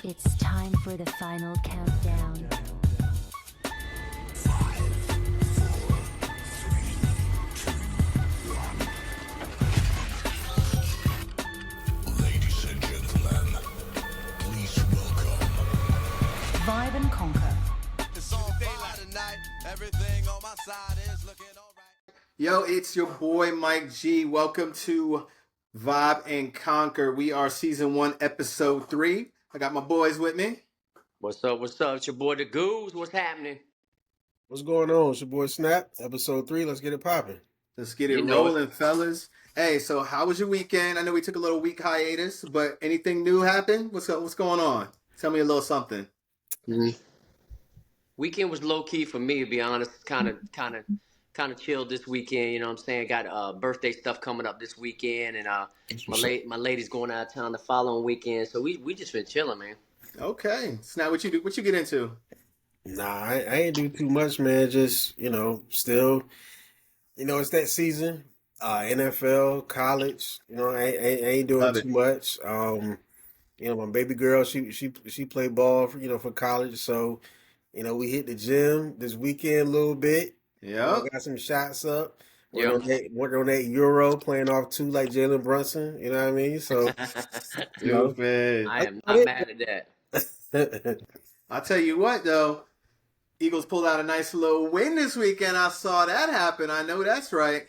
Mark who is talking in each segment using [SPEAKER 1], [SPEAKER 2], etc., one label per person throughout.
[SPEAKER 1] It's time for the final countdown.
[SPEAKER 2] 5, 4, 3, 2, 1. Ladies and gentlemen, please welcome.
[SPEAKER 1] Vibe and conquer.
[SPEAKER 3] It's all daylight tonight. Everything on my side is looking all right.
[SPEAKER 4] Yo, it's your boy Mike G. Welcome to Vibe and Conquer. We are season 1, episode 3. I got my boys with me.
[SPEAKER 5] What's up? What's up? It's your boy the Goose. What's happening?
[SPEAKER 6] What's going on? It's your boy Snap, episode 3. Let's get it popping.
[SPEAKER 4] Let's get it
[SPEAKER 5] You know
[SPEAKER 4] rolling, fellas. Hey, so how was your weekend? I know we took a little week hiatus, but anything new happened? What's up? What's going on? Tell me a little something.
[SPEAKER 5] Weekend was low key for me, to be honest. Kind of chilled this weekend. You know what I'm saying? Got birthday stuff coming up this weekend, and my lady's going out of town the following weekend. So we just been chilling, man.
[SPEAKER 4] Okay. So now what you do? What you get into?
[SPEAKER 6] Nah, I ain't do too much, man. Just, still, it's that season. NFL, college, I ain't doing
[SPEAKER 4] Love it.
[SPEAKER 6] too much. My baby girl, she played ball for college. So, we hit the gym this weekend a little bit.
[SPEAKER 4] Yeah.
[SPEAKER 6] Got some shots up.
[SPEAKER 5] Yep.
[SPEAKER 6] Went on that Euro, playing off 2 like Jalen Brunson. You know what I mean? So,
[SPEAKER 4] Stupid.
[SPEAKER 5] I am not mad at that.
[SPEAKER 4] I'll tell you what, though. Eagles pulled out a nice little win this weekend. I saw that happen. I know that's right.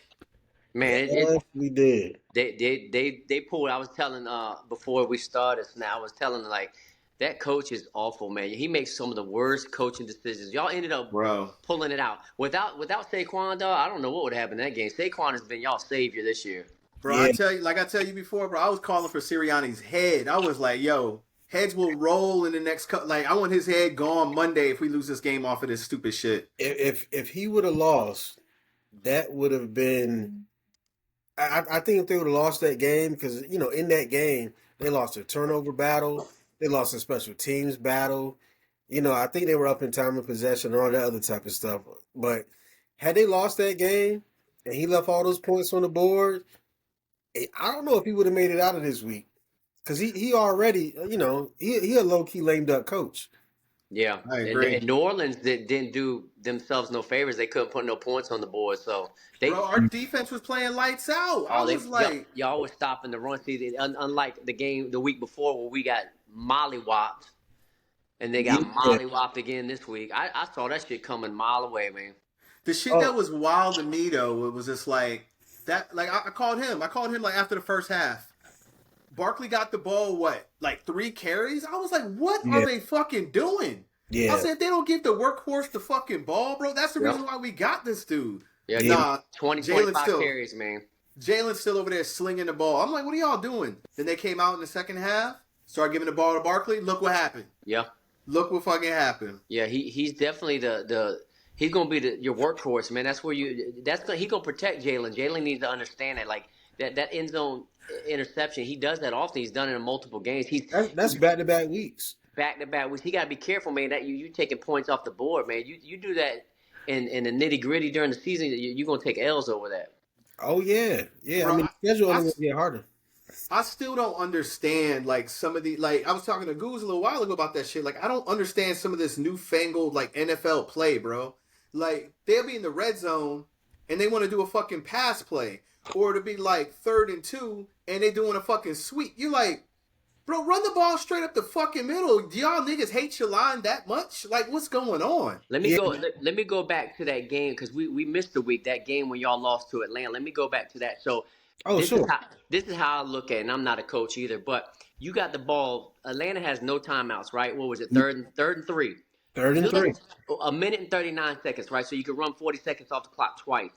[SPEAKER 5] Man,
[SPEAKER 6] Yes, we did.
[SPEAKER 5] they pulled. I was telling before we started. Now I was telling like that coach is awful, man. He makes some of the worst coaching decisions. Y'all ended up
[SPEAKER 4] Bro.
[SPEAKER 5] pulling it out without Saquon. Though I don't know what would happen in that game. Saquon has been y'all savior this year.
[SPEAKER 4] Bro,
[SPEAKER 6] Yeah.
[SPEAKER 4] I tell you before, bro, I was calling for Sirianni's head. I was like, yo, heads will roll in the next couple. Like, I want his head gone Monday if we lose this game off of this stupid shit.
[SPEAKER 6] If he would have lost, that would have been. I think if they would have lost that game, because in that game they lost a turnover battle, they lost a special teams battle. I think they were up in time of possession and all that other type of stuff. But had they lost that game and he left all those points on the board, I don't know if he would have made it out of this week, because he already he a low key lame duck coach.
[SPEAKER 5] Yeah,
[SPEAKER 4] I agree.
[SPEAKER 5] and New Orleans didn't do themselves no favors. They couldn't put no points on the board, so they.
[SPEAKER 4] Bro, our defense was playing lights out. I was like,
[SPEAKER 5] y'all was stopping the run. See, unlike the game the week before where we got mollywopped, and they got
[SPEAKER 6] Yeah.
[SPEAKER 5] mollywopped again this week. I saw that shit coming a mile away, man.
[SPEAKER 4] the shit that was wild to me, though, it was just like, that. Like, I called him. I called him, like, after the first half. Barkley got the ball, like 3 carries? I was like, what are they fucking doing?
[SPEAKER 6] Yeah.
[SPEAKER 4] I said, if they don't give the workhorse the fucking ball, bro, that's the
[SPEAKER 5] Yep.
[SPEAKER 4] reason why we got this dude.
[SPEAKER 5] Yeah,
[SPEAKER 4] Nah,
[SPEAKER 5] 25
[SPEAKER 4] still-
[SPEAKER 5] carries, man.
[SPEAKER 4] Jalen's still over there slinging the ball. I'm like, what are y'all doing? Then they came out in the second half, started giving the ball to Barkley. Look what happened.
[SPEAKER 5] Yeah,
[SPEAKER 4] Look what fucking happened.
[SPEAKER 5] yeah. He's definitely he's gonna be your workhorse, man. That's where he gonna protect Jalen. Jalen needs to understand that, like that end zone interception. He does that often. He's done it in multiple games.
[SPEAKER 6] That's back-to-back weeks.
[SPEAKER 5] Back weeks. He got to be careful, man. That you taking points off the board, man. You do that in the nitty gritty during the season. You're gonna take L's over that.
[SPEAKER 6] Oh yeah.
[SPEAKER 4] Bro,
[SPEAKER 6] I mean, the schedule
[SPEAKER 4] I-
[SPEAKER 6] only gonna get harder.
[SPEAKER 4] I still don't understand, like, some of the, like, I was talking to Goose a little while ago about that shit. Like, I don't understand some of this newfangled, like, NFL play, bro. Like, they'll be in the red zone, and they want to do a fucking pass play. Or to be, like, 3rd and 2, and they doing a fucking sweep. You're like, bro, run the ball straight up the fucking middle. Do y'all niggas hate your line that much? Like, what's going on?
[SPEAKER 5] Let me
[SPEAKER 6] Yeah.
[SPEAKER 5] go. Let me go back to that game because we missed the week. That game when y'all lost to Atlanta. Let me go back to that. So
[SPEAKER 6] Sure.
[SPEAKER 5] this is how I look at it, and I'm not a coach either. But you got the ball. Atlanta has no timeouts, right? What was it? Third and 3.
[SPEAKER 6] 3rd and 3.
[SPEAKER 5] A minute and 39 seconds, right? So you could run 40 seconds off the clock twice.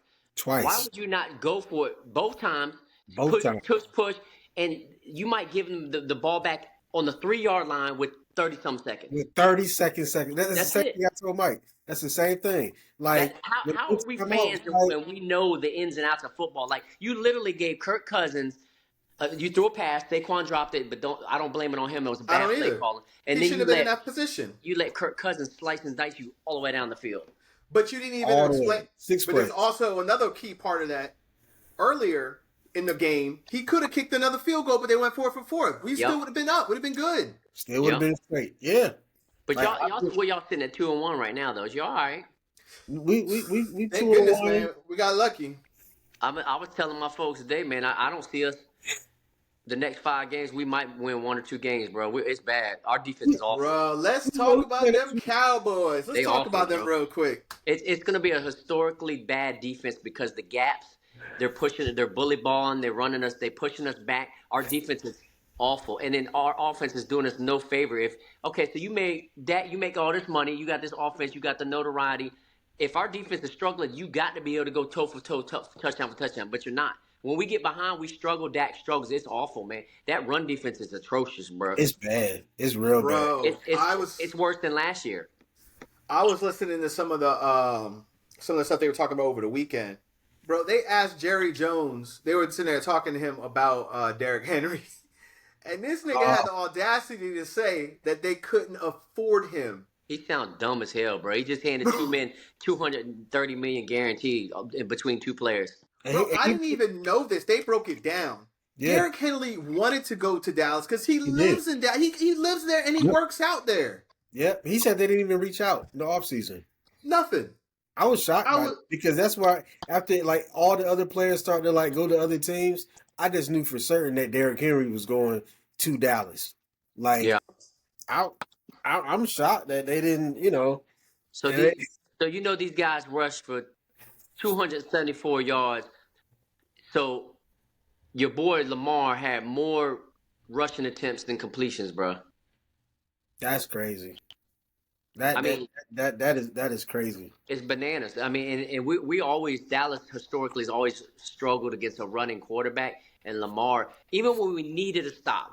[SPEAKER 5] Why
[SPEAKER 6] Twice.
[SPEAKER 5] would you not go for it both times?
[SPEAKER 6] Both times.
[SPEAKER 5] Push, and you might give them the ball back on the 3-yard line with 30-some seconds.
[SPEAKER 6] With 30 seconds. That's the
[SPEAKER 5] That's
[SPEAKER 6] same
[SPEAKER 5] it.
[SPEAKER 6] thing I told Mike. That's the same thing. Like,
[SPEAKER 5] How are we fans when we know the ins and outs of football? Like, you literally gave Kirk Cousins, you threw a pass, Saquon dropped it, but I don't blame it on him. It was a
[SPEAKER 4] I
[SPEAKER 5] bad
[SPEAKER 4] don't
[SPEAKER 5] play
[SPEAKER 4] either.
[SPEAKER 5] calling. And
[SPEAKER 4] He
[SPEAKER 5] then
[SPEAKER 4] should have been in that position.
[SPEAKER 5] you let Kirk Cousins slice and dice you all the way down the field.
[SPEAKER 4] But you didn't even
[SPEAKER 6] All the way.
[SPEAKER 4] explain.
[SPEAKER 6] 6
[SPEAKER 4] But there's
[SPEAKER 6] plays.
[SPEAKER 4] also another key part of that. Earlier in the game, he could have kicked another field goal, but they went 4 for 4. We still would have been up. Would have been good.
[SPEAKER 6] Still would have
[SPEAKER 5] Yeah.
[SPEAKER 6] been straight. Yeah.
[SPEAKER 5] But
[SPEAKER 6] Like
[SPEAKER 5] y'all sitting at 2-1 right now though. Y'all all right?
[SPEAKER 6] we
[SPEAKER 4] Thank
[SPEAKER 6] 2 and
[SPEAKER 4] goodness,
[SPEAKER 6] 1.
[SPEAKER 4] man. We got lucky.
[SPEAKER 5] I was telling my folks today, man. I don't see us the next 5 games. We might win 1 or 2 games, bro. It's bad. Our defense is awful.
[SPEAKER 4] Bro, let's
[SPEAKER 6] You know,
[SPEAKER 4] talk about them Cowboys. Let's
[SPEAKER 5] They
[SPEAKER 4] talk
[SPEAKER 5] awful,
[SPEAKER 4] about them
[SPEAKER 5] bro.
[SPEAKER 4] real quick.
[SPEAKER 5] It's going to be a historically bad defense because the gaps they're pushing, they're bully balling, they're running us, they pushing us back. Our defense is awful, and then our offense is doing us no favor. If okay, so you make all this money, you got this offense, you got the notoriety. If our defense is struggling, you got to be able to go toe for toe, touchdown for touchdown, but you're not. When we get behind, we struggle. Dak struggles. It's awful, man. That run defense is atrocious, bro.
[SPEAKER 6] it's bad. It's real bad.
[SPEAKER 4] Bro,
[SPEAKER 5] It's worse than last year.
[SPEAKER 4] I was listening to some of the stuff they were talking about over the weekend. Bro, they asked Jerry Jones, they were sitting there talking to him about Derrick Henry. And this nigga had the audacity to say that they couldn't afford him.
[SPEAKER 5] He sounds dumb as hell, bro. He just handed 2 men $230 million guaranteed in between 2 players.
[SPEAKER 4] Bro, I didn't even know this. They broke it down.
[SPEAKER 6] Yeah.
[SPEAKER 4] Derrick Henry wanted to go to Dallas because he
[SPEAKER 6] did.
[SPEAKER 4] lives in Dallas. He lives there and he
[SPEAKER 6] Yep.
[SPEAKER 4] works out there.
[SPEAKER 6] Yep. He said they didn't even reach out in the offseason.
[SPEAKER 4] Nothing.
[SPEAKER 6] I was shocked by it because that's why after like all the other players started to like go to other teams, I just knew for certain that Derrick Henry was going to Dallas. Like,
[SPEAKER 5] Yeah.
[SPEAKER 6] I'm shocked that they didn't, you know.
[SPEAKER 5] So
[SPEAKER 6] and
[SPEAKER 5] these guys rushed for 274 yards. So your boy Lamar had more rushing attempts than completions, bro.
[SPEAKER 6] that's crazy.
[SPEAKER 5] I mean,
[SPEAKER 6] That is crazy.
[SPEAKER 5] it's bananas. I mean, and we always Dallas historically has always struggled against a running quarterback. And Lamar, even when we needed a stop,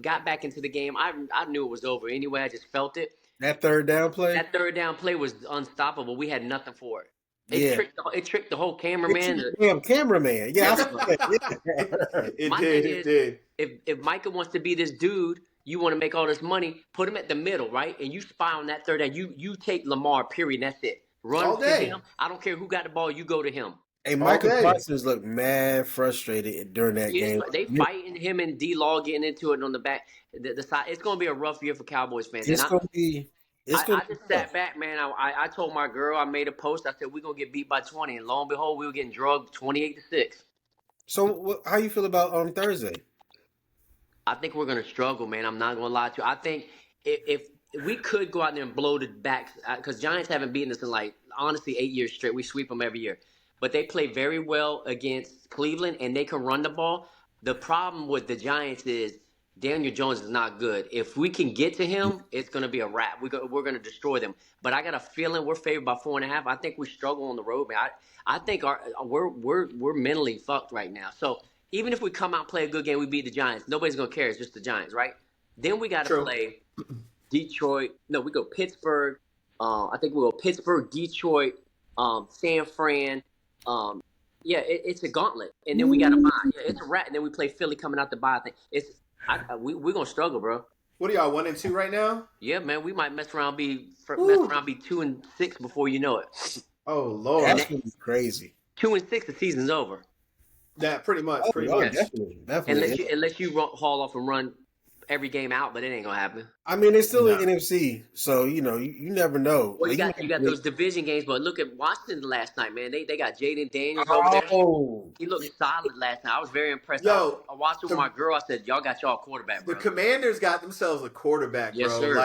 [SPEAKER 5] got back into the game. I knew it was over anyway. I just felt it.
[SPEAKER 6] That third down play.
[SPEAKER 5] That third down play was unstoppable. We had nothing for it.
[SPEAKER 6] Yeah.
[SPEAKER 5] It tricked the whole cameraman.
[SPEAKER 6] Damn cameraman. Yeah. Yeah.
[SPEAKER 4] It did.
[SPEAKER 5] If Micah wants to be this dude, you want to make all this money, put him at the middle, right? And you spy on that third down. You take Lamar, period. That's it. Run
[SPEAKER 4] All
[SPEAKER 5] to
[SPEAKER 4] day.
[SPEAKER 5] him. I don't care who got the ball. You go to him.
[SPEAKER 6] Hey, Michael
[SPEAKER 4] Okay.
[SPEAKER 6] Parsons looked mad frustrated during that game.
[SPEAKER 5] They fighting him and D-Law getting into it on the back. The side. It's going to be a rough year for Cowboys fans.
[SPEAKER 6] It's
[SPEAKER 5] And
[SPEAKER 6] gonna be. It's
[SPEAKER 5] I
[SPEAKER 6] gonna
[SPEAKER 5] just
[SPEAKER 6] be
[SPEAKER 5] sat back, man. I told my girl, I made a post. I said, we're going to get beat by 20. And lo and behold, we were getting drugged 28-6.
[SPEAKER 6] So, how you feel about Thursday?
[SPEAKER 5] I think we're going to struggle, man. I'm not going to lie to you. I think if we could go out there and blow the backs, because Giants haven't beaten us in, like, honestly, 8 years straight. We sweep them every year. But they play very well against Cleveland, and they can run the ball. The problem with the Giants is Daniel Jones is not good. If we can get to him, it's going to be a wrap. We're going to destroy them. But I got a feeling we're favored by 4.5. I think we struggle on the road, man. I think we're mentally fucked right now. So even if we come out and play a good game, we beat the Giants. Nobody's going to care. It's just the Giants, right? Then we got to play Detroit. No, we go Pittsburgh. I think we go Pittsburgh, Detroit, San Fran. It's a gauntlet, and then we got to buy. Yeah, it's a wrap, and then we play Philly coming out to buy. I think we're gonna struggle, bro.
[SPEAKER 4] What are y'all 1-2 right now?
[SPEAKER 5] Yeah, man, we might mess around be 2-6 before you know it.
[SPEAKER 4] Oh Lord,
[SPEAKER 6] That's gonna be crazy.
[SPEAKER 5] 2-6, the season's over.
[SPEAKER 4] that pretty much.
[SPEAKER 6] Oh,
[SPEAKER 4] much.
[SPEAKER 6] definitely.
[SPEAKER 5] Unless you haul off and run every game out, but it ain't gonna happen.
[SPEAKER 6] I mean, it's still in NFC, so you know you never know.
[SPEAKER 5] Well,
[SPEAKER 6] Like,
[SPEAKER 5] you got those division games, but look at Washington last night, man. They got Jaden Daniels over there.
[SPEAKER 6] Oh,
[SPEAKER 5] He looked solid last night. I was very impressed.
[SPEAKER 4] Yo,
[SPEAKER 5] I watched it with my girl. I said, "Y'all got y'all quarterback,
[SPEAKER 4] The
[SPEAKER 5] bro."
[SPEAKER 4] Commanders got themselves a quarterback,
[SPEAKER 5] Yes,
[SPEAKER 4] bro.
[SPEAKER 5] sir.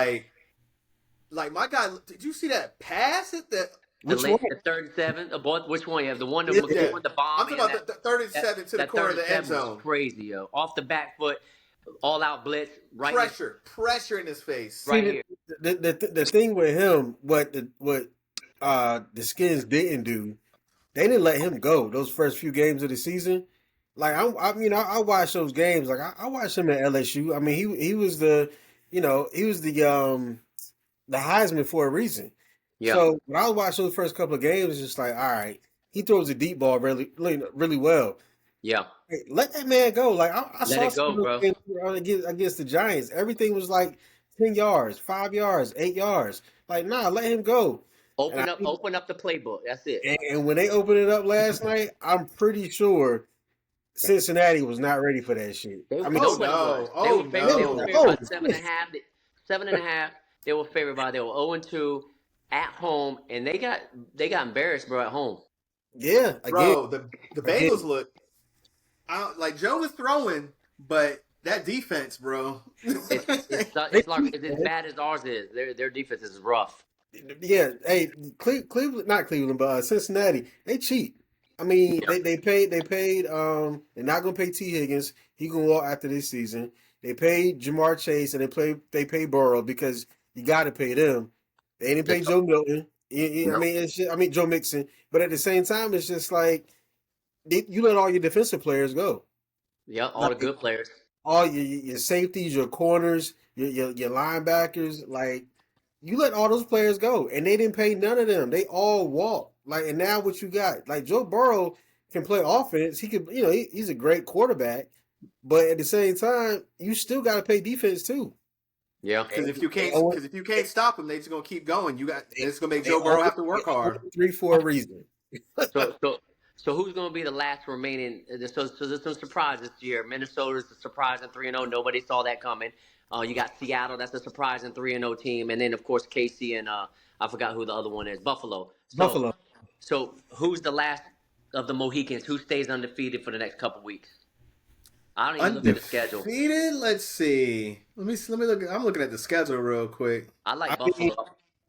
[SPEAKER 4] Like my guy. Did you see that pass at the?
[SPEAKER 6] which one?
[SPEAKER 5] The 3rd and 7. Which one you have? The one that
[SPEAKER 4] Yeah.
[SPEAKER 5] the bomb.
[SPEAKER 4] I'm talking about the 37 to the
[SPEAKER 5] that
[SPEAKER 4] corner of the
[SPEAKER 5] 37
[SPEAKER 4] end zone.
[SPEAKER 5] was crazy, yo. Off the back foot, all out blitz, right
[SPEAKER 4] Pressure in his face.
[SPEAKER 5] right
[SPEAKER 6] See,
[SPEAKER 5] here.
[SPEAKER 6] The thing with him, what the Skins didn't do, they didn't let him go those first few games of the season. Like I watched those games. Like I watched him at LSU. I mean, he was the Heisman for a reason.
[SPEAKER 5] Yeah.
[SPEAKER 6] So when I watched those first couple of games, it's just like, all right, he throws a deep ball really well.
[SPEAKER 5] Yeah.
[SPEAKER 6] Hey, let that man go. Like I saw
[SPEAKER 5] it go,
[SPEAKER 6] some of those games against the Giants. Everything was like 10 yards, 5 yards, 8 yards. Like, nah, let him go.
[SPEAKER 5] Open up the playbook. That's it.
[SPEAKER 6] And when they opened it up last night, I'm pretty sure Cincinnati was not ready for that shit.
[SPEAKER 5] They,
[SPEAKER 6] I mean,
[SPEAKER 4] Oh
[SPEAKER 5] nobody
[SPEAKER 4] no!
[SPEAKER 5] was. They
[SPEAKER 4] Oh
[SPEAKER 5] were favored. They were
[SPEAKER 4] no!
[SPEAKER 5] favored by
[SPEAKER 6] oh,
[SPEAKER 5] 7.5. 7.5. They were favored by. They were 0-2 at home, and they got embarrassed, bro, at home.
[SPEAKER 6] yeah,
[SPEAKER 4] Bro, the
[SPEAKER 6] again,
[SPEAKER 4] Bengals look like Joe was throwing, but that defense, bro.
[SPEAKER 6] they
[SPEAKER 5] It's like
[SPEAKER 6] cheat,
[SPEAKER 5] it's as
[SPEAKER 6] man.
[SPEAKER 5] bad as ours is. Their defense is rough.
[SPEAKER 6] Yeah, hey, Cleveland, not Cleveland, but Cincinnati, they cheat. I mean,
[SPEAKER 5] Yeah.
[SPEAKER 6] they paid. They're not gonna pay T Higgins. He gonna walk after this season. They paid Jamar Chase and they paid Burrow because you got to pay them. They didn't pay
[SPEAKER 5] That's,
[SPEAKER 6] Joe Milton. I
[SPEAKER 5] no.
[SPEAKER 6] mean, I mean Joe Mixon. But at the same time, it's just like you let all your defensive players go.
[SPEAKER 5] Yeah, all the
[SPEAKER 6] Like
[SPEAKER 5] good players.
[SPEAKER 6] all your safeties, your corners, your linebackers, like you let all those players go, and they didn't pay none of them. They all walked. Like, and now what you got? Like Joe Burrow can play offense. He could, he's a great quarterback, but at the same time, you still got to pay defense too.
[SPEAKER 5] Yeah.
[SPEAKER 4] Because if you
[SPEAKER 6] They
[SPEAKER 4] can't,
[SPEAKER 6] owe
[SPEAKER 4] because if you can't stop them, they're just gonna keep going. It's gonna make
[SPEAKER 6] they
[SPEAKER 4] Joe Burrow
[SPEAKER 6] owe
[SPEAKER 4] have to work hard.
[SPEAKER 6] 3 for a reason.
[SPEAKER 5] So so so who's going to be the last remaining? So there's some surprises this year. Minnesota's a surprising 3-0. Nobody saw that coming. You got Seattle. That's a surprising 3-0 team, and then of course KC and I forgot who the other one is. Buffalo. So
[SPEAKER 6] Buffalo.
[SPEAKER 5] so who's the last of the Mohicans? Who stays undefeated for the next couple weeks? I don't even look at the schedule.
[SPEAKER 4] Undefeated. Let's see. Let me look. I'm looking at the schedule real quick.
[SPEAKER 5] I
[SPEAKER 6] I
[SPEAKER 5] like
[SPEAKER 6] mean,
[SPEAKER 5] Buffalo.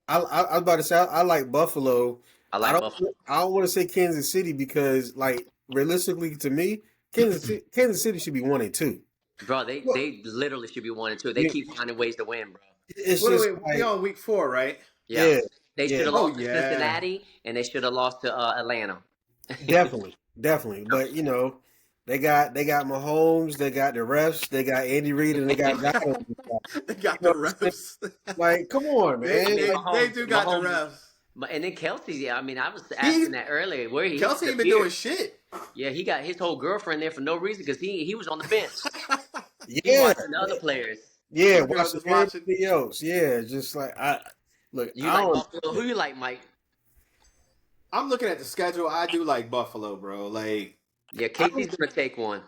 [SPEAKER 6] I was about to say I like Buffalo.
[SPEAKER 5] I
[SPEAKER 6] I
[SPEAKER 5] like
[SPEAKER 6] don't
[SPEAKER 5] Buffalo.
[SPEAKER 6] I don't want to say Kansas City because like realistically to me, Kansas City should be 1-2.
[SPEAKER 5] Bro,
[SPEAKER 4] Well,
[SPEAKER 5] they literally should be 1-2. They
[SPEAKER 6] Yeah,
[SPEAKER 5] keep finding ways to win, bro.
[SPEAKER 6] it's
[SPEAKER 4] wait,
[SPEAKER 6] just
[SPEAKER 4] wait. We
[SPEAKER 6] like
[SPEAKER 4] on week 4, right?
[SPEAKER 5] Yeah.
[SPEAKER 6] yeah,
[SPEAKER 5] They should
[SPEAKER 6] yeah,
[SPEAKER 5] have
[SPEAKER 4] Oh
[SPEAKER 5] lost to
[SPEAKER 4] yeah.
[SPEAKER 5] Cincinnati and they should have lost to Atlanta.
[SPEAKER 6] definitely. But they got Mahomes, they got the refs, they got Andy Reid, and they got Donald. You
[SPEAKER 4] They got
[SPEAKER 6] know
[SPEAKER 4] the
[SPEAKER 6] what I'm saying?
[SPEAKER 4] refs.
[SPEAKER 6] Like, come on,
[SPEAKER 5] I
[SPEAKER 6] man.
[SPEAKER 5] mean,
[SPEAKER 6] Like,
[SPEAKER 4] They do got the
[SPEAKER 5] Mahomes,
[SPEAKER 4] refs.
[SPEAKER 5] and then Kelsey. Yeah, I mean, I was
[SPEAKER 4] He's
[SPEAKER 5] asking that earlier. Where he
[SPEAKER 4] Kelsey ain't been doing
[SPEAKER 5] disappeared.
[SPEAKER 4] shit.
[SPEAKER 5] Yeah, he got his whole girlfriend there for no reason because he was on the bench. He
[SPEAKER 6] yeah,
[SPEAKER 5] watching the other players.
[SPEAKER 6] yeah,
[SPEAKER 4] This girl
[SPEAKER 6] watching
[SPEAKER 4] just watching.
[SPEAKER 6] everybody else. Yeah, just like I look,
[SPEAKER 5] You
[SPEAKER 6] I
[SPEAKER 5] like
[SPEAKER 6] don't.
[SPEAKER 5] Buffalo? Who you like, Mike?
[SPEAKER 4] I'm looking at the schedule. I do like Buffalo, bro. Like,
[SPEAKER 5] Yeah,
[SPEAKER 6] I don't.
[SPEAKER 5] Casey's gonna take one.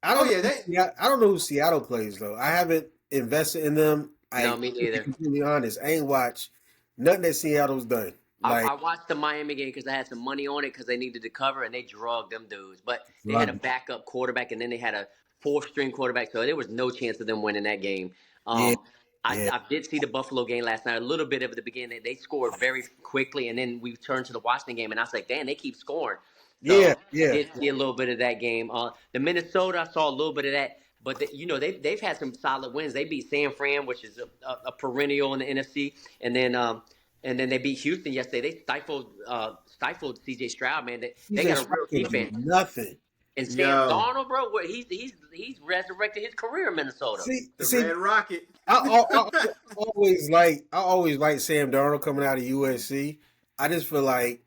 [SPEAKER 6] I
[SPEAKER 4] oh
[SPEAKER 6] don't know.
[SPEAKER 4] yeah, they.
[SPEAKER 6] I don't know who Seattle plays though. I haven't invested in them.
[SPEAKER 5] No,
[SPEAKER 6] I
[SPEAKER 5] me
[SPEAKER 6] to be
[SPEAKER 5] neither.
[SPEAKER 6] completely honest, I ain't watched nothing that Seattle's done.
[SPEAKER 5] I
[SPEAKER 6] Like,
[SPEAKER 5] watched the Miami game because I had some money on it because they needed to cover and they drugged them dudes. But they had a
[SPEAKER 6] run.
[SPEAKER 5] backup quarterback and then they had a fourth string quarterback, so there was no chance of them winning that game.
[SPEAKER 6] Yeah,
[SPEAKER 5] Um, I,
[SPEAKER 6] yeah,
[SPEAKER 5] I did see the Buffalo game last night. A little bit of the beginning, they scored very quickly, and then we turned to the Washington game, and I was like, "Damn, they keep scoring."
[SPEAKER 6] yeah,
[SPEAKER 5] So I
[SPEAKER 6] yeah.
[SPEAKER 5] did see a little bit of that game. The Minnesota, I saw a little bit of that, but they've had some solid wins. They beat San Fran, which is a perennial in the NFC, and then they beat Houston yesterday. They stifled C.J. Stroud, man. They
[SPEAKER 6] CJ
[SPEAKER 5] got a
[SPEAKER 6] Stroud
[SPEAKER 5] real
[SPEAKER 6] can't do
[SPEAKER 5] defense.
[SPEAKER 6] nothing.
[SPEAKER 5] And Sam
[SPEAKER 4] Yo,
[SPEAKER 5] Darnold, bro, he's resurrected his career in Minnesota.
[SPEAKER 4] the
[SPEAKER 6] See,
[SPEAKER 4] Red Rocket.
[SPEAKER 6] I always like Sam Darnold coming out of USC. I just feel like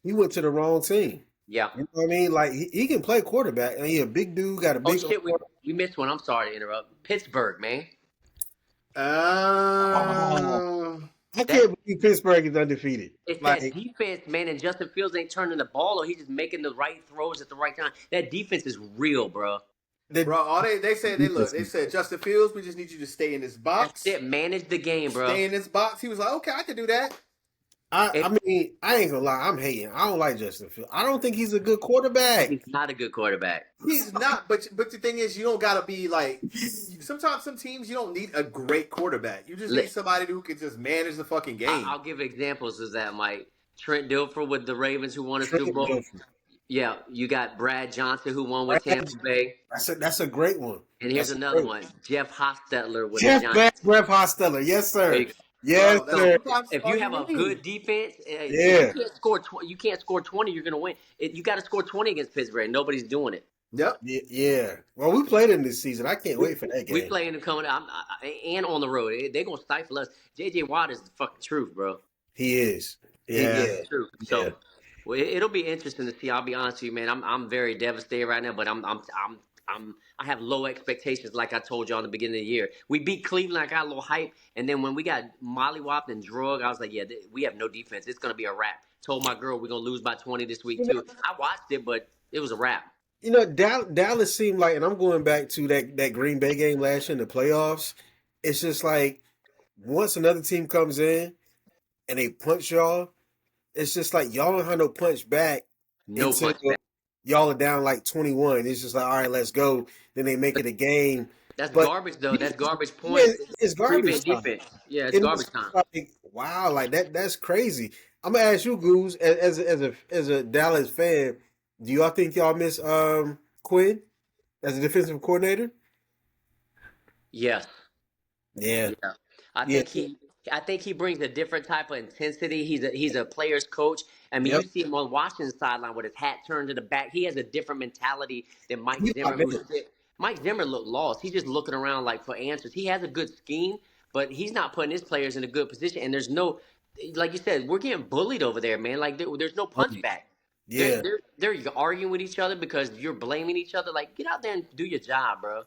[SPEAKER 6] he went to the wrong team.
[SPEAKER 5] Yeah.
[SPEAKER 6] You know what I mean? Like he can play quarterback, and he a big dude, got a
[SPEAKER 5] Oh
[SPEAKER 6] big.
[SPEAKER 5] shit, we missed one. I'm sorry to interrupt. Pittsburgh, man.
[SPEAKER 6] Oh, I
[SPEAKER 5] That
[SPEAKER 6] can't believe Pittsburgh is undefeated.
[SPEAKER 5] it's that
[SPEAKER 6] Like
[SPEAKER 5] defense, man, and Justin Fields ain't turning the ball or he's just making the right throws at the right time. That defense is real, bro.
[SPEAKER 4] Bro, all they said, they said, Justin Fields, we just need you to stay in this
[SPEAKER 5] That's
[SPEAKER 4] box.
[SPEAKER 5] it. Manage the game, bro.
[SPEAKER 4] Stay in this box. He was like, okay, I can do that.
[SPEAKER 6] I mean, I ain't gonna lie, I'm hating. I don't like Justin Fields. I don't think he's a good quarterback.
[SPEAKER 5] He's not a good quarterback.
[SPEAKER 4] He's not, but the thing is, you don't gotta be like. Sometimes some teams you don't need a great quarterback. You just need somebody who can just manage the fucking game.
[SPEAKER 5] I'll give examples of that, Mike. Trent Dilfer with the Ravens who won a
[SPEAKER 6] Trent
[SPEAKER 5] Super Bowl.
[SPEAKER 6] Dilfer.
[SPEAKER 5] Yeah, you got Brad Johnson who won with Tampa Bay.
[SPEAKER 6] That's a great one.
[SPEAKER 5] And here's
[SPEAKER 6] That's a
[SPEAKER 5] another
[SPEAKER 6] great
[SPEAKER 5] one. Jeff Hostetler with
[SPEAKER 6] Jeff
[SPEAKER 5] the Giants.
[SPEAKER 6] Hostetler, yes
[SPEAKER 5] There
[SPEAKER 6] sir,
[SPEAKER 5] you go.
[SPEAKER 6] yes
[SPEAKER 4] Bro, that's
[SPEAKER 6] sir.
[SPEAKER 4] sometimes
[SPEAKER 5] If
[SPEAKER 4] all
[SPEAKER 5] you have a
[SPEAKER 4] need.
[SPEAKER 5] good defense,
[SPEAKER 6] Yeah.
[SPEAKER 5] you can't score 20, you're going to win. You got to score 20 against Pittsburgh. Nobody's doing it.
[SPEAKER 4] Yep.
[SPEAKER 6] Yeah. Well, we played him this season. I can't wait for that game.
[SPEAKER 5] We playing them coming out and on the road. They're going to stifle us. J.J. Watt is the fucking truth, bro.
[SPEAKER 6] He is.
[SPEAKER 5] He
[SPEAKER 6] Yeah.
[SPEAKER 5] is the truth. So
[SPEAKER 6] Yeah.
[SPEAKER 5] well, it'll be interesting to see. I'll be honest with you, man. I'm very devastated right now, but I have low expectations, like I told you on the beginning of the year. We beat Cleveland, I got a little hype, and then when we got mollywopped and drug, I was like, yeah, we have no defense. It's gonna be a wrap. Told my girl we're gonna lose by 20 this week too. I watched it, but it was a wrap.
[SPEAKER 6] Dallas seemed like, and I'm going back to that Green Bay game last year in the playoffs. It's just like once another team comes in and they punch y'all, it's just like y'all don't have no punch back
[SPEAKER 5] No
[SPEAKER 6] until
[SPEAKER 5] punch back.
[SPEAKER 6] y'all are down like 21. It's just like, all right, let's go. Then they make it a game.
[SPEAKER 5] That's
[SPEAKER 6] But
[SPEAKER 5] garbage though. That's garbage
[SPEAKER 6] yeah,
[SPEAKER 5] points.
[SPEAKER 6] it's garbage
[SPEAKER 5] Prevent
[SPEAKER 6] time.
[SPEAKER 5] defense. Yeah, it's
[SPEAKER 6] And
[SPEAKER 5] garbage
[SPEAKER 6] it's
[SPEAKER 5] time.
[SPEAKER 6] like, wow, like that's crazy. I'm gonna ask you, Goose, as a Dallas fan, do y'all think y'all miss Quinn as a defensive coordinator?
[SPEAKER 5] Yes.
[SPEAKER 6] Yeah,
[SPEAKER 5] Yeah, I
[SPEAKER 6] yeah,
[SPEAKER 5] think he brings a different type of intensity. He's a player's coach. I mean, you
[SPEAKER 6] yep.
[SPEAKER 5] see him on Washington's sideline with his hat turned to the back. He has a different mentality than Mike
[SPEAKER 6] He's
[SPEAKER 5] Zimmer,
[SPEAKER 6] not
[SPEAKER 5] who's
[SPEAKER 6] there.
[SPEAKER 5] Mike Zimmer looked lost. He's just looking around like for answers. He has a good scheme, but he's not putting his players in a good position. And there's no, like you said, we're getting bullied over there, man. Like there's no punch back.
[SPEAKER 6] Yeah,
[SPEAKER 5] They're arguing with each other because you're blaming each other. Like get out there and do your job, bro.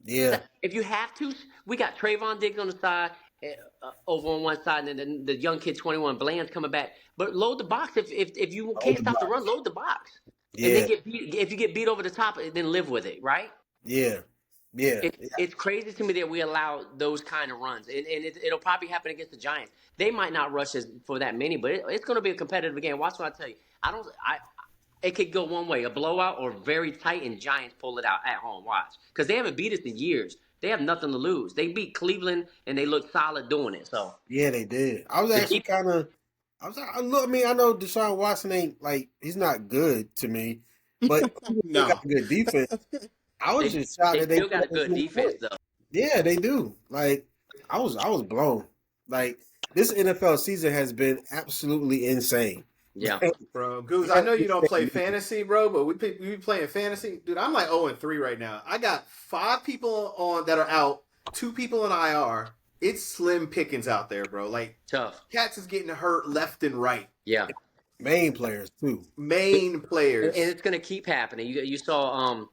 [SPEAKER 6] yeah.
[SPEAKER 5] If you have to, we got Trayvon Diggs on the side, over on one side, and then the young kid 21 Bland's coming back. But load the box if you
[SPEAKER 6] Hold
[SPEAKER 5] can't
[SPEAKER 6] the
[SPEAKER 5] stop the
[SPEAKER 6] block.
[SPEAKER 5] run, load the box, and then
[SPEAKER 6] Yeah,
[SPEAKER 5] get beat. If you get beat over the top, then live with it, right?
[SPEAKER 6] yeah, yeah, yeah.
[SPEAKER 5] It's crazy to me that we allow those kind of runs, and it'll probably happen against the Giants. They might not rush us for that many, but it's going to be a competitive game. Watch what I tell you. It could go one way, a blowout, or very tight, and Giants pull it out at home. Watch, because they haven't beat us in years. They have nothing to lose. They beat Cleveland, and they look solid doing it. So
[SPEAKER 6] Yeah, they did. I was actually kind of. I mean, I know Deshaun Watson ain't like he's not good to me, but he still got
[SPEAKER 4] No.
[SPEAKER 6] a good defense. I was
[SPEAKER 5] they
[SPEAKER 6] just shocked
[SPEAKER 5] they
[SPEAKER 6] that they
[SPEAKER 5] still
[SPEAKER 6] put
[SPEAKER 5] got a
[SPEAKER 6] up as
[SPEAKER 5] good
[SPEAKER 6] many
[SPEAKER 5] defense,
[SPEAKER 6] points.
[SPEAKER 5] though.
[SPEAKER 6] Yeah, they do. Like I was blown. Like this NFL season has been absolutely insane.
[SPEAKER 5] Yeah.
[SPEAKER 4] Bro, Goose, I know you don't play fantasy, bro, but we be playing fantasy. Dude, I'm like 0-3 right now. I got 5 people on that are out, 2 people in IR. It's slim pickings out there, bro. Like,
[SPEAKER 5] Tough.
[SPEAKER 4] Cats is getting hurt left and right.
[SPEAKER 5] Yeah.
[SPEAKER 6] Main players too.
[SPEAKER 4] Main
[SPEAKER 5] And
[SPEAKER 4] players.
[SPEAKER 5] it's gonna keep happening. You saw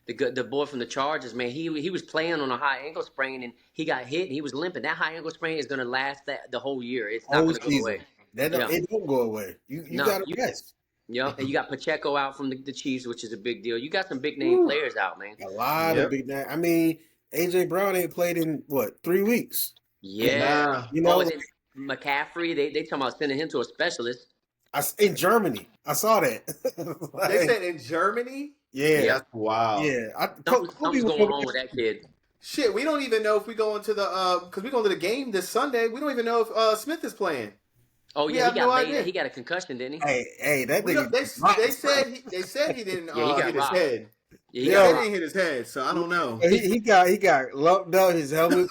[SPEAKER 5] the boy from the Chargers, man. He was playing on a high ankle sprain and he got hit and he was limping. That high ankle sprain is gonna last the whole year. It's not
[SPEAKER 6] Whole
[SPEAKER 5] gonna go away.
[SPEAKER 6] season. That
[SPEAKER 5] Yeah.
[SPEAKER 6] it don't go away. You
[SPEAKER 5] No.
[SPEAKER 6] got to rest.
[SPEAKER 5] Yep. And you got Pacheco out from the Chiefs, which is a big deal. You got some big name players out, man.
[SPEAKER 6] A lot of
[SPEAKER 4] Yep.
[SPEAKER 6] big. I mean, AJ Brown ain't played in what 3 weeks.
[SPEAKER 5] Yeah.
[SPEAKER 4] Nah.
[SPEAKER 6] You
[SPEAKER 5] Oh,
[SPEAKER 6] know,
[SPEAKER 5] and then McCaffrey, they talking about sending him to a specialist.
[SPEAKER 6] in Germany, I saw that.
[SPEAKER 4] They said in Germany?
[SPEAKER 6] yeah,
[SPEAKER 5] Yeah.
[SPEAKER 4] That's wild.
[SPEAKER 6] yeah.
[SPEAKER 5] Something's
[SPEAKER 6] Kobe
[SPEAKER 5] going on with that kid.
[SPEAKER 4] Shit, we don't even know if we go into the because we go to the game this Sunday. We don't even know if Smith is playing.
[SPEAKER 5] Oh
[SPEAKER 4] We
[SPEAKER 5] yeah,
[SPEAKER 4] have
[SPEAKER 5] he got
[SPEAKER 4] no
[SPEAKER 5] laid.
[SPEAKER 4] idea.
[SPEAKER 5] He got a concussion, didn't he?
[SPEAKER 6] Hey, that
[SPEAKER 4] We
[SPEAKER 6] nigga.
[SPEAKER 4] don't, they said he didn't
[SPEAKER 5] Yeah, he got
[SPEAKER 4] hit his
[SPEAKER 5] rocked.
[SPEAKER 4] head.
[SPEAKER 5] Yeah, he
[SPEAKER 4] They
[SPEAKER 5] got
[SPEAKER 4] said he
[SPEAKER 5] rocked.
[SPEAKER 4] didn't hit his head, so I don't know.
[SPEAKER 6] He got lumped up. His helmet.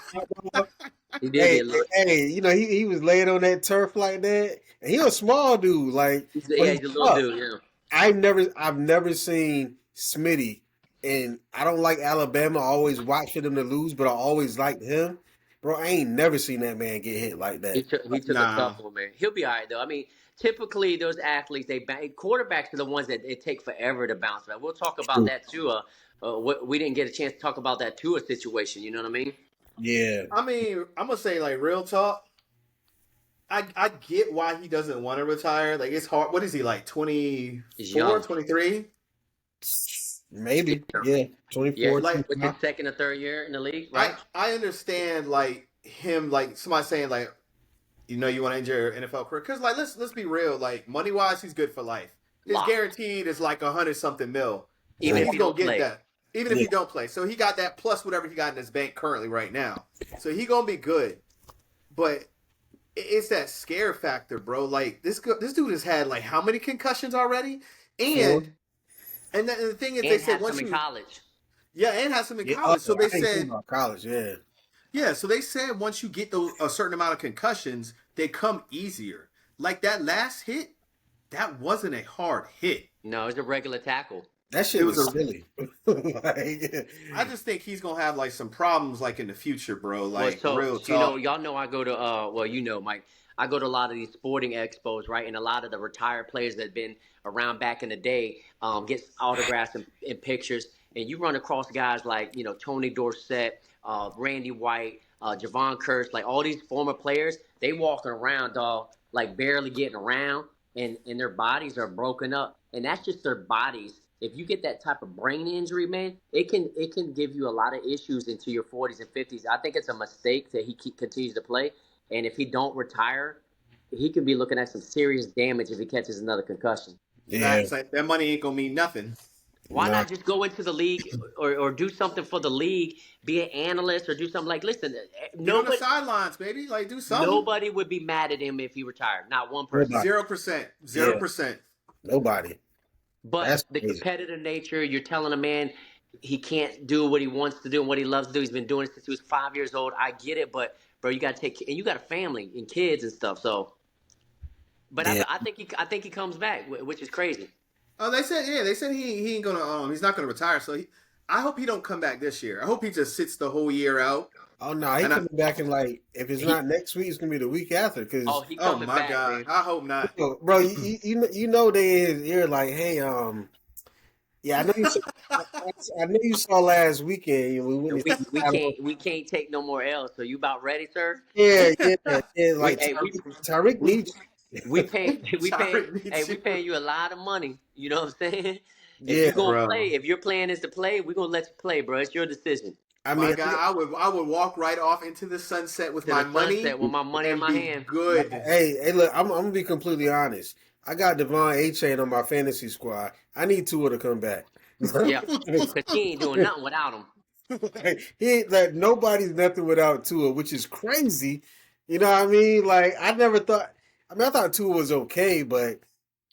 [SPEAKER 5] He did
[SPEAKER 6] hey,
[SPEAKER 5] get looked.
[SPEAKER 6] hey, he was laying on that turf like that, and he was a small dude. Like, but
[SPEAKER 5] Yeah,
[SPEAKER 6] he's
[SPEAKER 5] he's a little
[SPEAKER 6] tough.
[SPEAKER 5] dude. Yeah.
[SPEAKER 6] I've never seen Smitty, and I don't like Alabama. I always watch for them to lose, but I always liked him. Bro, I ain't never seen that man get hit like that.
[SPEAKER 5] He took a
[SPEAKER 4] Nah.
[SPEAKER 5] tough one, man. He'll be all right though. I mean, typically those athletes, quarterbacks are the ones that it take forever to bounce back. We'll talk about that too. We didn't get a chance to talk about that Tua situation. You know what I mean?
[SPEAKER 6] Yeah,
[SPEAKER 4] I mean, I'm gonna say like real talk. I get why he doesn't want to retire. Like it's hard. What is he like?
[SPEAKER 5] He's
[SPEAKER 4] 24,
[SPEAKER 5] young.
[SPEAKER 4] 23?
[SPEAKER 6] maybe. Yeah, 24.
[SPEAKER 5] Yeah,
[SPEAKER 4] Like,
[SPEAKER 5] with his
[SPEAKER 6] 25.
[SPEAKER 5] second or third year in the league, right?
[SPEAKER 4] I understand like him like somebody saying like you know you want to end your NFL career because like let's be real like money wise he's good for life. His
[SPEAKER 5] Lock.
[SPEAKER 4] guaranteed is like 100 something mil.
[SPEAKER 5] Even
[SPEAKER 4] So
[SPEAKER 5] if
[SPEAKER 4] he's
[SPEAKER 5] he
[SPEAKER 4] gonna
[SPEAKER 5] don't
[SPEAKER 4] get
[SPEAKER 5] play.
[SPEAKER 4] that. Even if
[SPEAKER 6] Yeah.
[SPEAKER 4] he don't play. So he got that plus whatever he got in his bank currently right now. So he gonna be good. But it's that scare factor, bro. Like this dude has had like how many concussions already? And the thing is,
[SPEAKER 5] And
[SPEAKER 4] they said
[SPEAKER 5] had
[SPEAKER 4] once
[SPEAKER 5] some in
[SPEAKER 4] you
[SPEAKER 5] college.
[SPEAKER 4] and has some in
[SPEAKER 6] Yeah,
[SPEAKER 4] college. So
[SPEAKER 6] I
[SPEAKER 4] they
[SPEAKER 6] ain't thinking
[SPEAKER 4] said
[SPEAKER 6] about college. Yeah,
[SPEAKER 4] so they said once you get a certain amount of concussions, they come easier. Like that last hit, that wasn't a hard hit.
[SPEAKER 5] No, it's a regular tackle.
[SPEAKER 6] that shit
[SPEAKER 4] It
[SPEAKER 6] was,
[SPEAKER 4] was a-
[SPEAKER 6] silly. Like,
[SPEAKER 4] I just think he's gonna have like some problems like in the future, bro. Like real talk.
[SPEAKER 5] y'all know I go to Mike, I go to a lot of these sporting expos, right? And a lot of the retired players that have been around back in the day get autographs and pictures. And you run across guys like, Tony Dorsett, Randy White, Javon Curse, like all these former players, they walking around, dog, like barely getting around and their bodies are broken up. And that's just their bodies if you get that type of brain injury, man, it can give you a lot of issues into your 40s and 50s. I think it's a mistake that he continues to play, and if he don't retire, he could be looking at some serious damage if he catches another concussion.
[SPEAKER 6] Yeah,
[SPEAKER 4] Facts. Like, that money ain't gonna mean nothing.
[SPEAKER 5] Why
[SPEAKER 6] nah.
[SPEAKER 5] not just go into the league or do something for the league, be an analyst or do something like, listen,
[SPEAKER 4] Get on the
[SPEAKER 5] nobody
[SPEAKER 4] sidelines, baby. Like, do something.
[SPEAKER 5] nobody would be mad at him if he retired. Not one person.
[SPEAKER 6] Nobody.
[SPEAKER 4] 0%.
[SPEAKER 6] Yeah.
[SPEAKER 4] 0%.
[SPEAKER 6] Nobody.
[SPEAKER 5] But
[SPEAKER 6] That's
[SPEAKER 5] the
[SPEAKER 6] crazy.
[SPEAKER 5] competitive nature, you're telling a man he can't do what he wants to do and what he loves to do. He's been doing it since he was 5 years old. I get it, but bro, you got to take, and you got a family and kids and stuff. So, but
[SPEAKER 6] Yeah.
[SPEAKER 5] I think he comes back, which is crazy.
[SPEAKER 4] Oh, they said he ain't gonna he's not gonna retire. So I hope he don't come back this year. I hope he just sits the whole year out.
[SPEAKER 6] Oh no, he
[SPEAKER 4] And I-
[SPEAKER 6] coming back in like if it's not next week, it's gonna be the week after. Cause
[SPEAKER 5] Oh, he
[SPEAKER 4] Oh
[SPEAKER 5] coming
[SPEAKER 4] my
[SPEAKER 5] back,
[SPEAKER 4] god,
[SPEAKER 5] man.
[SPEAKER 4] I hope not.
[SPEAKER 6] bro, you know they in his ear like, hey, yeah, I know you. I know you saw last weekend. We went.
[SPEAKER 5] We can't take no more L's. So you about ready, sir?
[SPEAKER 6] Yeah. Like
[SPEAKER 5] Hey,
[SPEAKER 6] Tyreek needs.
[SPEAKER 5] We pay
[SPEAKER 4] Tyreek needs
[SPEAKER 5] we
[SPEAKER 4] you.
[SPEAKER 5] paying you a lot of money. You know what I'm saying? If
[SPEAKER 6] Yeah,
[SPEAKER 5] you're gonna
[SPEAKER 4] bro.
[SPEAKER 5] play, if your plan is to play, we're gonna let you play, bro. It's your decision.
[SPEAKER 6] I
[SPEAKER 4] My
[SPEAKER 6] mean,
[SPEAKER 4] God, I would walk right off into the sunset with
[SPEAKER 5] To
[SPEAKER 4] my
[SPEAKER 5] the
[SPEAKER 4] money
[SPEAKER 5] sunset with my money in
[SPEAKER 4] and
[SPEAKER 5] my
[SPEAKER 4] be
[SPEAKER 5] hand.
[SPEAKER 4] good.
[SPEAKER 6] hey, look, I'm gonna be completely honest. I got Devon A-Chain on my fantasy squad. I need Tua to come back.
[SPEAKER 5] Yeah, because he ain't doing nothing without him.
[SPEAKER 6] He ain't like nobody's nothing without Tua, which is crazy. You know what I mean? Like I never thought. I mean, I thought Tua was okay, but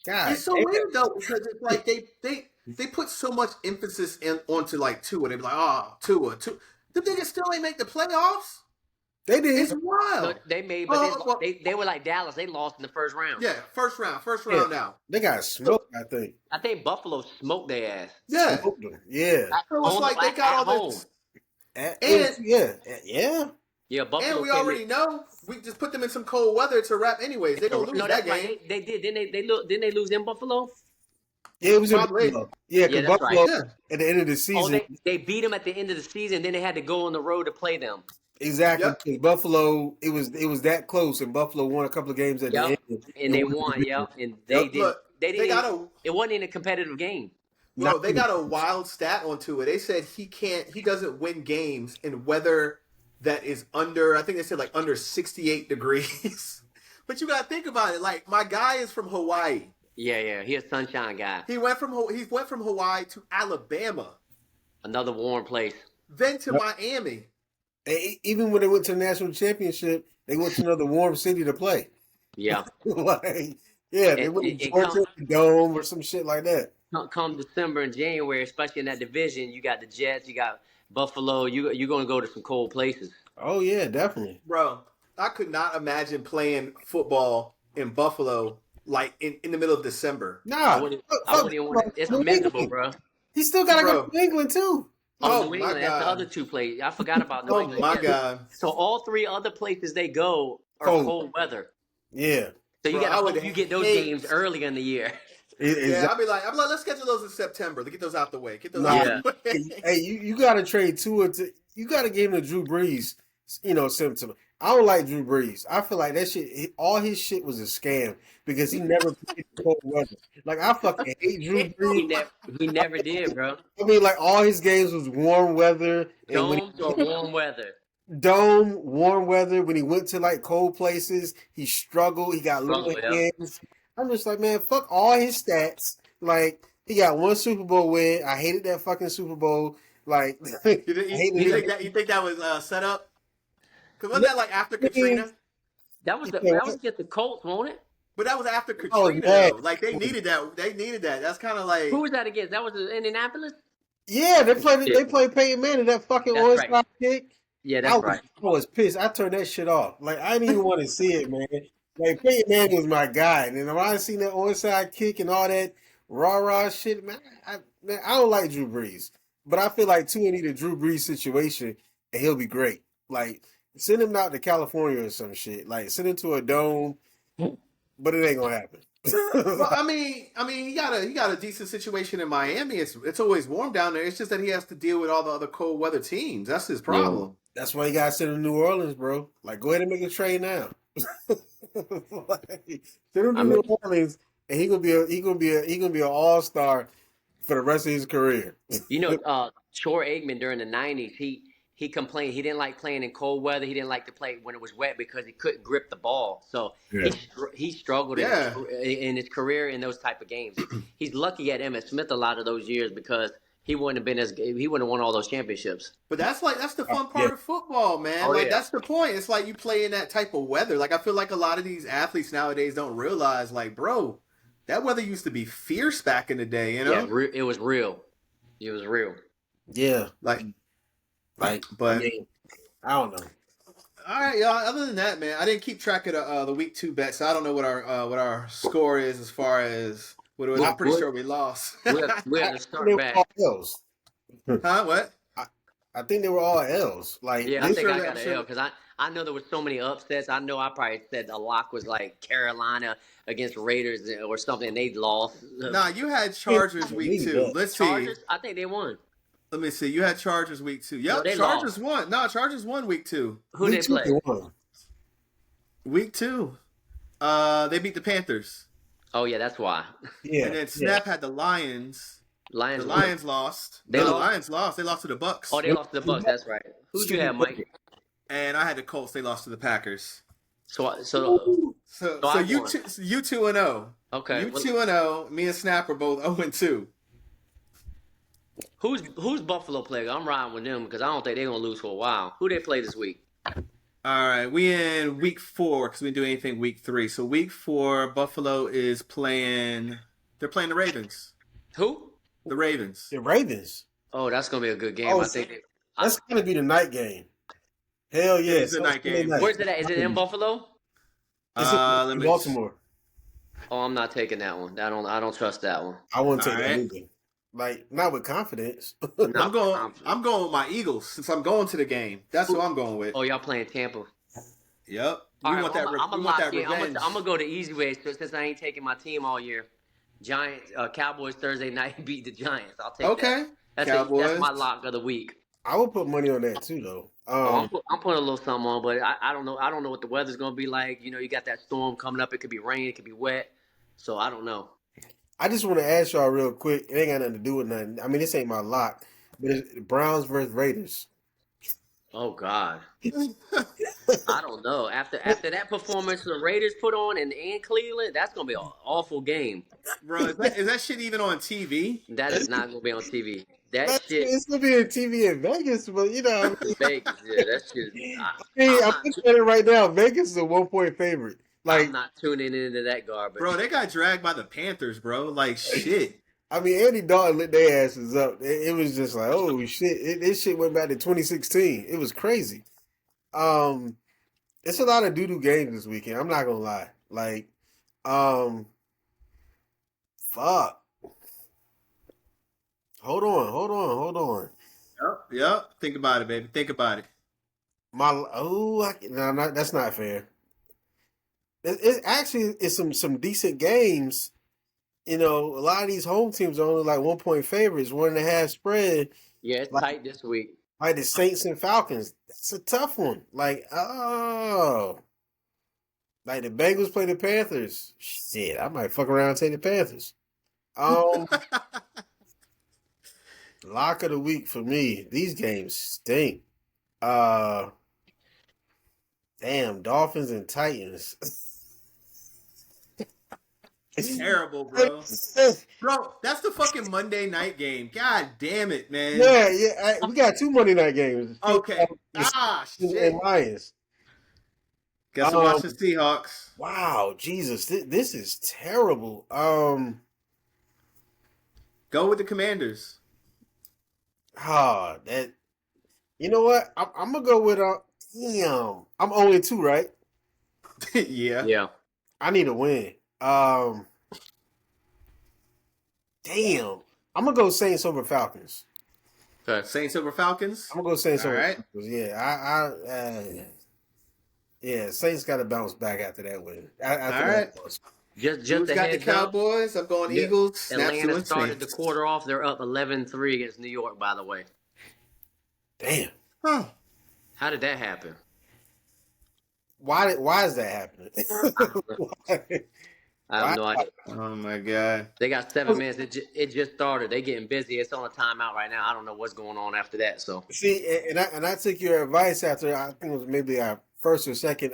[SPEAKER 6] God,
[SPEAKER 4] It's so
[SPEAKER 6] damn.
[SPEAKER 4] weird though because it's like they put so much emphasis onto like Tua. They be like, oh, Tua. The niggas still ain't make the playoffs.
[SPEAKER 6] They did.
[SPEAKER 4] It's
[SPEAKER 5] No,
[SPEAKER 4] wild.
[SPEAKER 5] they made, but
[SPEAKER 4] Oh, well,
[SPEAKER 5] they were like Dallas. They lost in the first round.
[SPEAKER 4] yeah, first
[SPEAKER 6] Yeah.
[SPEAKER 4] round out.
[SPEAKER 6] They got smoked. I think.
[SPEAKER 5] I think Buffalo smoked their ass.
[SPEAKER 4] Yeah,
[SPEAKER 6] Smoked them. Yeah.
[SPEAKER 4] so it's like they got all
[SPEAKER 5] home.
[SPEAKER 4] this,
[SPEAKER 6] And yeah.
[SPEAKER 5] Yeah, Buffalo.
[SPEAKER 4] and we
[SPEAKER 5] came
[SPEAKER 4] already
[SPEAKER 5] in-
[SPEAKER 4] know we just put them in some cold weather to wrap anyways. They gonna lose
[SPEAKER 5] No,
[SPEAKER 4] that
[SPEAKER 5] that's
[SPEAKER 4] game.
[SPEAKER 5] right. They did. Didn't they lose in Buffalo?
[SPEAKER 6] Yeah, it was in
[SPEAKER 4] Probably.
[SPEAKER 6] Buffalo. Yeah,
[SPEAKER 5] Yeah,
[SPEAKER 6] because
[SPEAKER 5] that's
[SPEAKER 6] Buffalo
[SPEAKER 5] right.
[SPEAKER 4] Yeah.
[SPEAKER 6] at the end of the
[SPEAKER 5] Oh,
[SPEAKER 6] season,
[SPEAKER 5] they beat them at the end of the season. Then they had to go on the road to play them.
[SPEAKER 6] exactly.
[SPEAKER 4] Yep.
[SPEAKER 6] because Buffalo, it was that close, and Buffalo won a couple of games at
[SPEAKER 5] Yep.
[SPEAKER 6] the end,
[SPEAKER 5] And they
[SPEAKER 6] won the
[SPEAKER 5] won.
[SPEAKER 6] division.
[SPEAKER 5] Yep. And they
[SPEAKER 6] Yep.
[SPEAKER 5] didn't.
[SPEAKER 4] Look,
[SPEAKER 5] They
[SPEAKER 4] they
[SPEAKER 5] didn't.
[SPEAKER 4] got a
[SPEAKER 5] It wasn't in a competitive game.
[SPEAKER 4] bro. They got a wild stat onto it. They said he doesn't win games in weather that is under. I think they said like under 68 degrees. But you gotta think about it. Like my guy is from Hawaii.
[SPEAKER 5] Yeah. He a sunshine guy.
[SPEAKER 4] He went from Hawaii to Alabama,
[SPEAKER 5] Another warm place.
[SPEAKER 4] then to
[SPEAKER 6] Yep.
[SPEAKER 4] Miami.
[SPEAKER 6] Even when they went to the national championship, they went to another warm city to play.
[SPEAKER 5] Yeah.
[SPEAKER 6] Like, yeah, they
[SPEAKER 5] And-
[SPEAKER 6] went
[SPEAKER 5] and
[SPEAKER 6] to Georgia Dome or some shit like that.
[SPEAKER 5] Come December and January, especially in that division, you got the Jets, you got Buffalo. You're going to go to some cold places.
[SPEAKER 6] Oh yeah, definitely.
[SPEAKER 4] Bro, I could not imagine playing football in Buffalo like in the middle of December.
[SPEAKER 5] I
[SPEAKER 6] Nah,
[SPEAKER 5] wouldn't.
[SPEAKER 6] fuck-
[SPEAKER 5] I wouldn't even want
[SPEAKER 6] fuck
[SPEAKER 5] to. It's
[SPEAKER 6] New
[SPEAKER 5] miserable,
[SPEAKER 6] England.
[SPEAKER 5] bro.
[SPEAKER 6] He still gotta go
[SPEAKER 4] Bro.
[SPEAKER 6] to England too.
[SPEAKER 4] Oh,
[SPEAKER 5] New
[SPEAKER 4] my
[SPEAKER 5] England. That's the
[SPEAKER 4] God.
[SPEAKER 5] other two places. I forgot about New
[SPEAKER 4] Oh
[SPEAKER 5] England.
[SPEAKER 4] my
[SPEAKER 5] Yeah.
[SPEAKER 4] God.
[SPEAKER 5] So all three other places they go are
[SPEAKER 6] Cold.
[SPEAKER 5] cold weather.
[SPEAKER 6] Yeah.
[SPEAKER 5] So you
[SPEAKER 4] Bro, I
[SPEAKER 5] got
[SPEAKER 4] would
[SPEAKER 5] to you get those
[SPEAKER 4] hate-
[SPEAKER 5] games earlier in the year.
[SPEAKER 4] Yeah, I'll be like, let's schedule those in September to get those out the way. Get those
[SPEAKER 6] Nah.
[SPEAKER 4] out the way.
[SPEAKER 6] Hey, you gotta trade Tua to you gotta give him the Drew Brees, symptom. I don't like Drew Brees. I feel like that shit all his shit was a scam because he never played in cold weather. Like I fucking hate Drew
[SPEAKER 5] he
[SPEAKER 6] Brees.
[SPEAKER 5] never. He never did, bro.
[SPEAKER 6] I mean, like all his games was warm weather and when
[SPEAKER 5] Domes or warm weather.
[SPEAKER 6] dome, warm weather. When he went to like cold places, he struggled. He got little
[SPEAKER 5] Struggled, yeah.
[SPEAKER 6] hands. I'm just like, man, fuck all his stats. Like he got one Super Bowl win. I hated that fucking Super Bowl. Like
[SPEAKER 4] You,
[SPEAKER 6] I
[SPEAKER 4] think-
[SPEAKER 6] hated
[SPEAKER 4] you
[SPEAKER 6] it.
[SPEAKER 4] think that was set up? Because wasn't that like after Katrina?
[SPEAKER 5] That was
[SPEAKER 6] Yeah,
[SPEAKER 5] that was against the Colts, wasn't it?
[SPEAKER 4] But that was after
[SPEAKER 6] Oh,
[SPEAKER 4] Katrina.
[SPEAKER 6] yeah.
[SPEAKER 4] Though. Like they needed that. They needed that. That's kind of like
[SPEAKER 5] Who was that against? That was Indianapolis.
[SPEAKER 6] Yeah, they played.
[SPEAKER 5] Yeah.
[SPEAKER 6] They played Peyton Manning that fucking
[SPEAKER 5] That's
[SPEAKER 6] onside
[SPEAKER 5] right.
[SPEAKER 6] kick.
[SPEAKER 5] Yeah,
[SPEAKER 6] I
[SPEAKER 5] that's
[SPEAKER 6] was,
[SPEAKER 5] right.
[SPEAKER 6] I was pissed. I turned that shit off. Like I didn't even want to see it, man. Like Peyton Manning was my guy, and then when I seen that onside kick and all that rah shit, man, I don't like Drew Brees, but I feel like Tua need a Drew Brees situation, and he'll be great. Like send him out to California or some shit. Like send him to a dome, but it ain't gonna happen.
[SPEAKER 4] Well, I mean, he got a decent situation in Miami. It's always warm down there. It's just that he has to deal with all the other cold weather teams. That's his problem.
[SPEAKER 6] That's why you gotta send him to New Orleans, bro. Like, go ahead and make a trade now. Like, send him to New Orleans, and he gonna be an all-star for the rest of his career.
[SPEAKER 5] You know, Troy Aikman during the '90s, he complained he didn't like playing in cold weather. He didn't like to play when it was wet because he couldn't grip the ball. So
[SPEAKER 6] Yeah.
[SPEAKER 5] he struggled
[SPEAKER 4] Yeah.
[SPEAKER 5] in his career in those type of games. He's lucky at Emmitt Smith a lot of those years because he wouldn't have won all those championships.
[SPEAKER 4] But that's the fun part
[SPEAKER 6] Yeah.
[SPEAKER 4] of football, man.
[SPEAKER 5] Oh,
[SPEAKER 4] like
[SPEAKER 5] yeah.
[SPEAKER 4] that's the point. It's like you play in that type of weather. Like I feel like a lot of these athletes nowadays don't realize, like, bro, that weather used to be fierce back in the day. You know,
[SPEAKER 5] Yeah, it was real. It was real.
[SPEAKER 6] Yeah.
[SPEAKER 4] like.
[SPEAKER 6] I mean, I don't know.
[SPEAKER 4] All right, y'all. Other than that, man, I didn't keep track of the week 2 bets, so I don't know what our score is as far as what it was. I'm pretty sure we lost.
[SPEAKER 5] We have to
[SPEAKER 6] They
[SPEAKER 5] start
[SPEAKER 6] were
[SPEAKER 5] back.
[SPEAKER 6] all L's.
[SPEAKER 4] Huh? What?
[SPEAKER 6] I think they were all L's. Like,
[SPEAKER 5] Yeah, I
[SPEAKER 6] this-
[SPEAKER 5] think I
[SPEAKER 4] sure
[SPEAKER 5] got
[SPEAKER 4] that-
[SPEAKER 5] an L because I know there was so many upsets. I know I probably said a lock was like Carolina against Raiders or something, and they lost.
[SPEAKER 4] Nah, you had Chargers week 2. Let's see.
[SPEAKER 5] Chargers, I think they won.
[SPEAKER 4] Let me see. You had Chargers week 2. Yep,
[SPEAKER 5] No, they
[SPEAKER 4] Chargers
[SPEAKER 5] lost.
[SPEAKER 4] won. No, Chargers won week 2.
[SPEAKER 5] Who
[SPEAKER 6] week
[SPEAKER 5] they
[SPEAKER 6] two
[SPEAKER 5] play?
[SPEAKER 6] won.
[SPEAKER 4] Week 2. They beat the Panthers.
[SPEAKER 5] Oh yeah, that's why.
[SPEAKER 6] Yeah.
[SPEAKER 4] And then Snap had the Lions.
[SPEAKER 5] Lions.
[SPEAKER 4] The
[SPEAKER 5] won.
[SPEAKER 4] Lions lost.
[SPEAKER 5] They
[SPEAKER 4] No, the
[SPEAKER 5] lost?
[SPEAKER 4] Lions lost. They lost to the Bucks.
[SPEAKER 5] Oh, they lost to the Bucks. That's right. Who'd you have, Mike?
[SPEAKER 4] And I had the Colts. They lost to the Packers.
[SPEAKER 5] So
[SPEAKER 4] So
[SPEAKER 5] So I
[SPEAKER 4] you
[SPEAKER 5] won.
[SPEAKER 4] you 2-0.
[SPEAKER 5] okay.
[SPEAKER 4] You
[SPEAKER 5] well,
[SPEAKER 4] 2-0. Me and Snap are both 0-2.
[SPEAKER 5] who's Buffalo playing? I'm riding with them because I don't think they're gonna lose for a while. Who they play this week?
[SPEAKER 4] All right, we in week 4 because we didn't do anything week 3. So week 4, Buffalo is playing. They're playing the Ravens.
[SPEAKER 5] Who?
[SPEAKER 4] The Ravens.
[SPEAKER 6] The Ravens.
[SPEAKER 5] Oh, that's gonna be a good game.
[SPEAKER 6] Oh,
[SPEAKER 5] I think.
[SPEAKER 6] That's going to be the night game. Hell yeah.
[SPEAKER 4] It's a night game.
[SPEAKER 5] Where's it at? Is it in Buffalo?
[SPEAKER 6] It's
[SPEAKER 4] Let
[SPEAKER 6] in
[SPEAKER 4] me-
[SPEAKER 6] Baltimore.
[SPEAKER 5] Oh, I'm not taking that one. I don't trust that one.
[SPEAKER 6] I wouldn't take
[SPEAKER 4] All
[SPEAKER 6] that
[SPEAKER 4] right.
[SPEAKER 6] either. Like, not with confidence.
[SPEAKER 4] I'm going with my Eagles since I'm going to the game. That's who I'm going with.
[SPEAKER 5] Oh, y'all playing Tampa.
[SPEAKER 4] Yep.
[SPEAKER 5] All
[SPEAKER 4] We
[SPEAKER 5] right,
[SPEAKER 4] want that.
[SPEAKER 5] I'm
[SPEAKER 4] we
[SPEAKER 5] gonna
[SPEAKER 4] want
[SPEAKER 5] lock
[SPEAKER 4] that
[SPEAKER 5] in.
[SPEAKER 4] revenge.
[SPEAKER 5] I'm gonna go the easy way since I ain't taking my team all year. Giants, Cowboys Thursday night beat the Giants. I'll take that.
[SPEAKER 4] Okay.
[SPEAKER 5] That's
[SPEAKER 4] Cowboys.
[SPEAKER 5] my lock of the week.
[SPEAKER 6] I would put money on that too, though.
[SPEAKER 5] I'm putting a little something on, but I don't know. I don't know what the weather's gonna be like. You know, you got that storm coming up. It could be rain. It could be wet. So I don't know.
[SPEAKER 6] I just want to ask y'all real quick. It ain't got nothing to do with nothing. I mean, this ain't my lock, but it's Browns versus Raiders.
[SPEAKER 5] Oh God. I don't know. After that performance the Raiders put on in Cleveland, that's gonna be an awful game.
[SPEAKER 4] Bro, is that shit even on TV?
[SPEAKER 5] That is not gonna be on TV. That shit.
[SPEAKER 6] It's gonna be on TV in Vegas, but you know,
[SPEAKER 5] Vegas, yeah, that shit.
[SPEAKER 6] I'm looking at it right now. Vegas is a 1-point favorite. Like,
[SPEAKER 5] I'm not tuning into that garbage.
[SPEAKER 4] Bro, they got dragged by the Panthers, bro. Like shit.
[SPEAKER 6] I mean, Andy Dalton lit their asses up. It was just like, oh shit! This shit went back to 2016. It was crazy. It's a lot of doo-doo games this weekend. I'm not gonna lie. Like, fuck. Hold on.
[SPEAKER 4] Yep. Think about it, baby. Think about it.
[SPEAKER 6] That's not fair. It's actually some decent games. You know, a lot of these home teams are only like 1-point favorites, 1.5 spread.
[SPEAKER 5] Yeah, it's tight this week.
[SPEAKER 6] Like the Saints and Falcons. That's a tough one. Like, like the Bengals play the Panthers. Shit, I might fuck around and take the Panthers. Lock of the week for me. These games stink. Damn, Dolphins and Titans.
[SPEAKER 4] It's terrible, bro. Bro, that's the fucking Monday night game. God damn it, man.
[SPEAKER 6] Yeah. We got 2 Monday night games.
[SPEAKER 4] Okay.
[SPEAKER 6] And
[SPEAKER 4] Shit.
[SPEAKER 6] Lions.
[SPEAKER 4] Guess we'll watch the Seahawks.
[SPEAKER 6] Wow, Jesus, this is terrible.
[SPEAKER 4] Go with the Commanders.
[SPEAKER 6] That. You know what? I'm gonna go with damn. I'm 0-2, right?
[SPEAKER 4] Yeah.
[SPEAKER 5] Yeah.
[SPEAKER 6] I need a win. Damn. I'm gonna go Saints over Falcons.
[SPEAKER 5] Okay.
[SPEAKER 4] Saints over Falcons.
[SPEAKER 6] I'm gonna go Saints
[SPEAKER 4] All
[SPEAKER 6] over
[SPEAKER 4] right.
[SPEAKER 6] Falcons. Yeah, Saints got to bounce back after that win.
[SPEAKER 4] All right.
[SPEAKER 5] Just
[SPEAKER 4] Who's
[SPEAKER 5] a
[SPEAKER 4] got the
[SPEAKER 5] heads up,
[SPEAKER 4] Cowboys? I'm going
[SPEAKER 5] Yeah.
[SPEAKER 4] Eagles. Snaps
[SPEAKER 5] Atlanta
[SPEAKER 4] and
[SPEAKER 5] started the
[SPEAKER 4] Saints.
[SPEAKER 5] quarter off. They're up 11-3 against New York, by the way.
[SPEAKER 6] Damn.
[SPEAKER 4] Huh.
[SPEAKER 5] How did that happen?
[SPEAKER 6] Why is that happening?
[SPEAKER 5] I have
[SPEAKER 6] Wow.
[SPEAKER 5] no idea.
[SPEAKER 4] Oh my god.
[SPEAKER 5] They got 7 minutes. It just started. They getting busy. It's on a timeout right now. I don't know what's going on after that. So
[SPEAKER 6] See, and I took your advice after I think it was maybe our first or second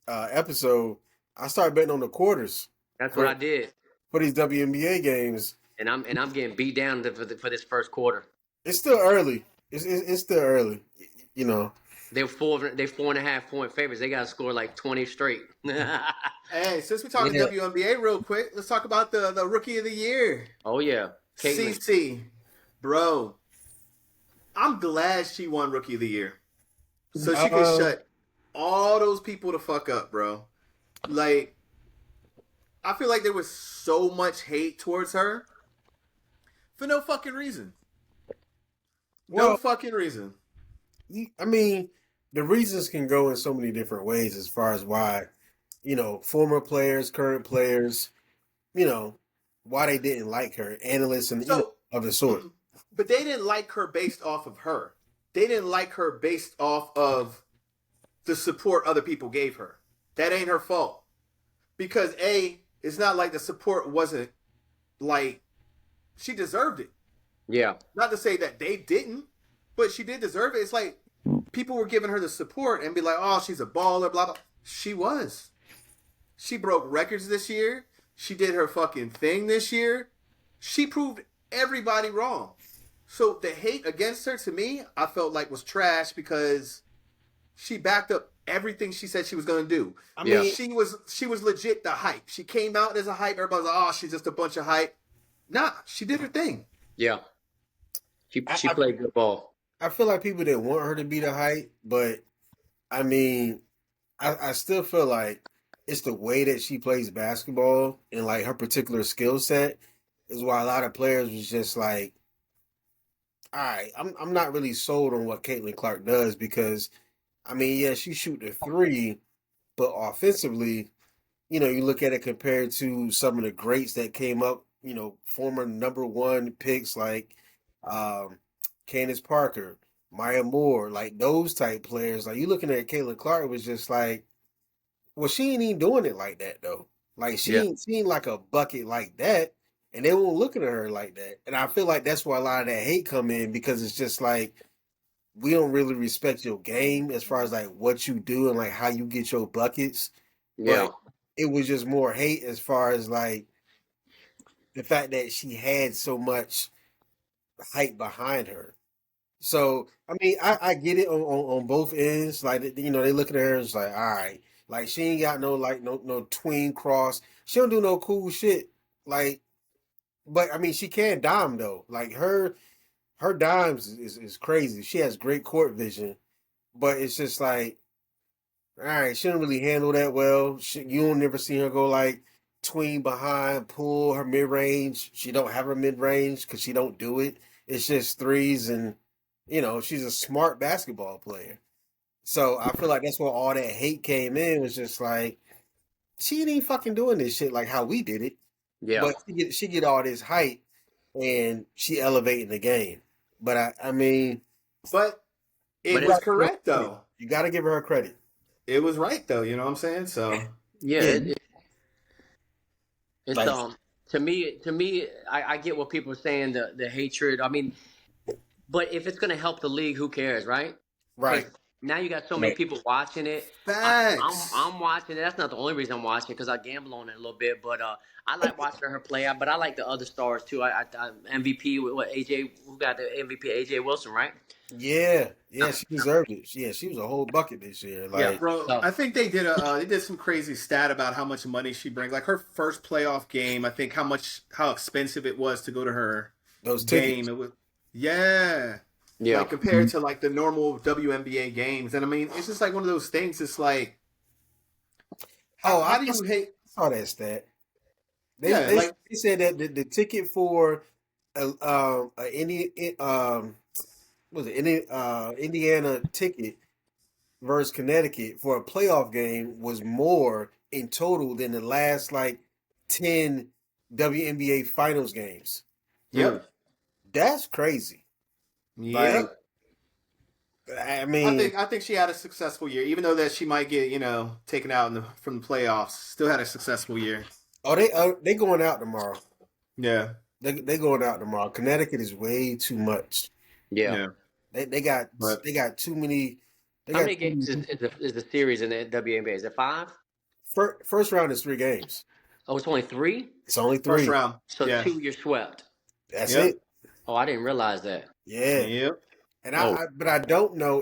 [SPEAKER 6] episode. I started betting on the quarters
[SPEAKER 5] that's what
[SPEAKER 6] for
[SPEAKER 5] I did,
[SPEAKER 6] for these WNBA games.
[SPEAKER 5] and I'm getting beat down for this first quarter.
[SPEAKER 6] It's still early. It's still early. You know.
[SPEAKER 5] They 4.5 point favorites. They got to score like 20 straight.
[SPEAKER 4] Hey, since we're talking
[SPEAKER 6] Yeah.
[SPEAKER 4] WNBA real quick, let's talk about the rookie of the year.
[SPEAKER 5] Oh yeah, Caitlin.
[SPEAKER 4] CC. Bro. I'm glad she won rookie of the year. So she can shut all those people the fuck up, bro. Like, I feel like there was so much hate towards her for no fucking reason. No
[SPEAKER 6] Well,
[SPEAKER 4] fucking reason.
[SPEAKER 6] I mean, the reasons can go in so many different ways as far as why, former players, current players, why they didn't like her, analysts and
[SPEAKER 4] So,
[SPEAKER 6] of the sort.
[SPEAKER 4] but they didn't like her based off of her. They didn't like her based off of the support other people gave her. That ain't her fault. Because it's not like the support wasn't like she deserved it.
[SPEAKER 5] Yeah,
[SPEAKER 4] Not to say that they didn't, but she did deserve it. It's like people were giving her the support and be like, oh, she's a baller, blah, blah. She was. She broke records this year. She did her fucking thing this year. She proved everybody wrong. So the hate against her, to me, I felt like was trash because she backed up everything she said she was going to do. I
[SPEAKER 5] Yeah.
[SPEAKER 4] mean, she was legit the hype. She came out as a hype. Everybody's like, oh, she's just a bunch of hype. Nah, she did her thing.
[SPEAKER 5] yeah. She played good ball.
[SPEAKER 6] I feel like people didn't want her to be the height, but I mean, I still feel like it's the way that she plays basketball and like her particular skill set is why a lot of players was just like, all right, I'm not really sold on what Caitlin Clark does because I mean, yeah, she shoot the three, but offensively, you look at it compared to some of the greats that came up, former number one picks like Candace Parker, Maya Moore, like those type players. Like you looking at Caitlin Clark, it was just like, well, she ain't even doing it like that though. Like she
[SPEAKER 5] Yeah.
[SPEAKER 6] ain't seen like a bucket like that, and they won't looking at her like that. And I feel like that's why a lot of that hate come in because it's just like we don't really respect your game as far as like what you do and like how you get your buckets.
[SPEAKER 5] Yeah.
[SPEAKER 6] But it was just more hate as far as like the fact that she had so much hype behind her. So I mean, I get it on both ends. Like they looking at her and it's like, all right, like she ain't got no tween cross. She don't do no cool shit. Like, but I mean, she can dime though. Like her dimes is crazy. She has great court vision, but it's just like, all right, she don't really handle that well. You don't never see her go like tween behind, pull her mid range. She don't have her mid range because she don't do it. It's just threes, and she's a smart basketball player. So I feel like that's where all that hate came in. Was just like she ain't even fucking doing this shit like how we did it.
[SPEAKER 5] Yeah.
[SPEAKER 6] But she get all this hype, and she elevating the game. But I mean,
[SPEAKER 4] But it
[SPEAKER 5] But
[SPEAKER 4] was
[SPEAKER 5] it's-
[SPEAKER 4] correct, though.
[SPEAKER 6] you got to give her credit.
[SPEAKER 4] It was right, though. You know what I'm saying? So,
[SPEAKER 5] Yeah.
[SPEAKER 6] Yeah.
[SPEAKER 5] It's
[SPEAKER 6] Like-
[SPEAKER 5] to me, I get what people are saying, the hatred. I mean, but if it's gonna help the league, who cares, right?
[SPEAKER 6] Right.
[SPEAKER 5] Now you got so many
[SPEAKER 6] Right.
[SPEAKER 5] people watching it.
[SPEAKER 4] facts.
[SPEAKER 5] I'm watching it. That's not the only reason I'm watching it because I gamble on it a little bit. But I like watching her play. But I like the other stars too. I MVP with what AJ? Who got the MVP? AJ Wilson, right?
[SPEAKER 6] Yeah, she deserved it. Yeah, she was a whole bucket this year. Like,
[SPEAKER 5] Yeah.
[SPEAKER 4] Bro,
[SPEAKER 5] So-
[SPEAKER 4] I think they did some crazy stat about how much money she brings. Like her first playoff game, I think how expensive it was to go to her
[SPEAKER 6] those
[SPEAKER 4] game.
[SPEAKER 6] tickets.
[SPEAKER 4] It was like compared to like the normal WNBA games. And I mean, it's just like one of those things. It's like, how do you hate?
[SPEAKER 6] saw that stat. They,
[SPEAKER 4] Yeah,
[SPEAKER 6] they,
[SPEAKER 4] like-
[SPEAKER 6] they said that the ticket for Indiana ticket versus Connecticut for a playoff game was more in total than the last like 10 WNBA finals games.
[SPEAKER 4] Yep.
[SPEAKER 6] That's crazy.
[SPEAKER 4] Yep.
[SPEAKER 6] I
[SPEAKER 4] I
[SPEAKER 6] mean,
[SPEAKER 4] think she had a successful year, even though that she might get taken out from the playoffs. Still had a successful year.
[SPEAKER 6] they going out tomorrow.
[SPEAKER 4] Yeah,
[SPEAKER 6] They going out tomorrow. Connecticut is way too much.
[SPEAKER 5] Yeah.
[SPEAKER 4] yeah,
[SPEAKER 6] They got
[SPEAKER 4] but
[SPEAKER 6] they got too many. They
[SPEAKER 5] How
[SPEAKER 6] got
[SPEAKER 5] many
[SPEAKER 6] too
[SPEAKER 5] games
[SPEAKER 6] many.
[SPEAKER 5] is the series in the WNBA? Is it five?
[SPEAKER 6] First round is 3 games.
[SPEAKER 5] Oh, it's only three.
[SPEAKER 6] It's only
[SPEAKER 4] first
[SPEAKER 6] 3.
[SPEAKER 4] round.
[SPEAKER 5] So
[SPEAKER 4] Yeah,
[SPEAKER 5] two, you're swept.
[SPEAKER 6] That's
[SPEAKER 4] yep,
[SPEAKER 6] it.
[SPEAKER 5] Oh, I didn't realize that.
[SPEAKER 6] Yeah.
[SPEAKER 4] yep.
[SPEAKER 6] And
[SPEAKER 5] Oh,
[SPEAKER 6] but I don't know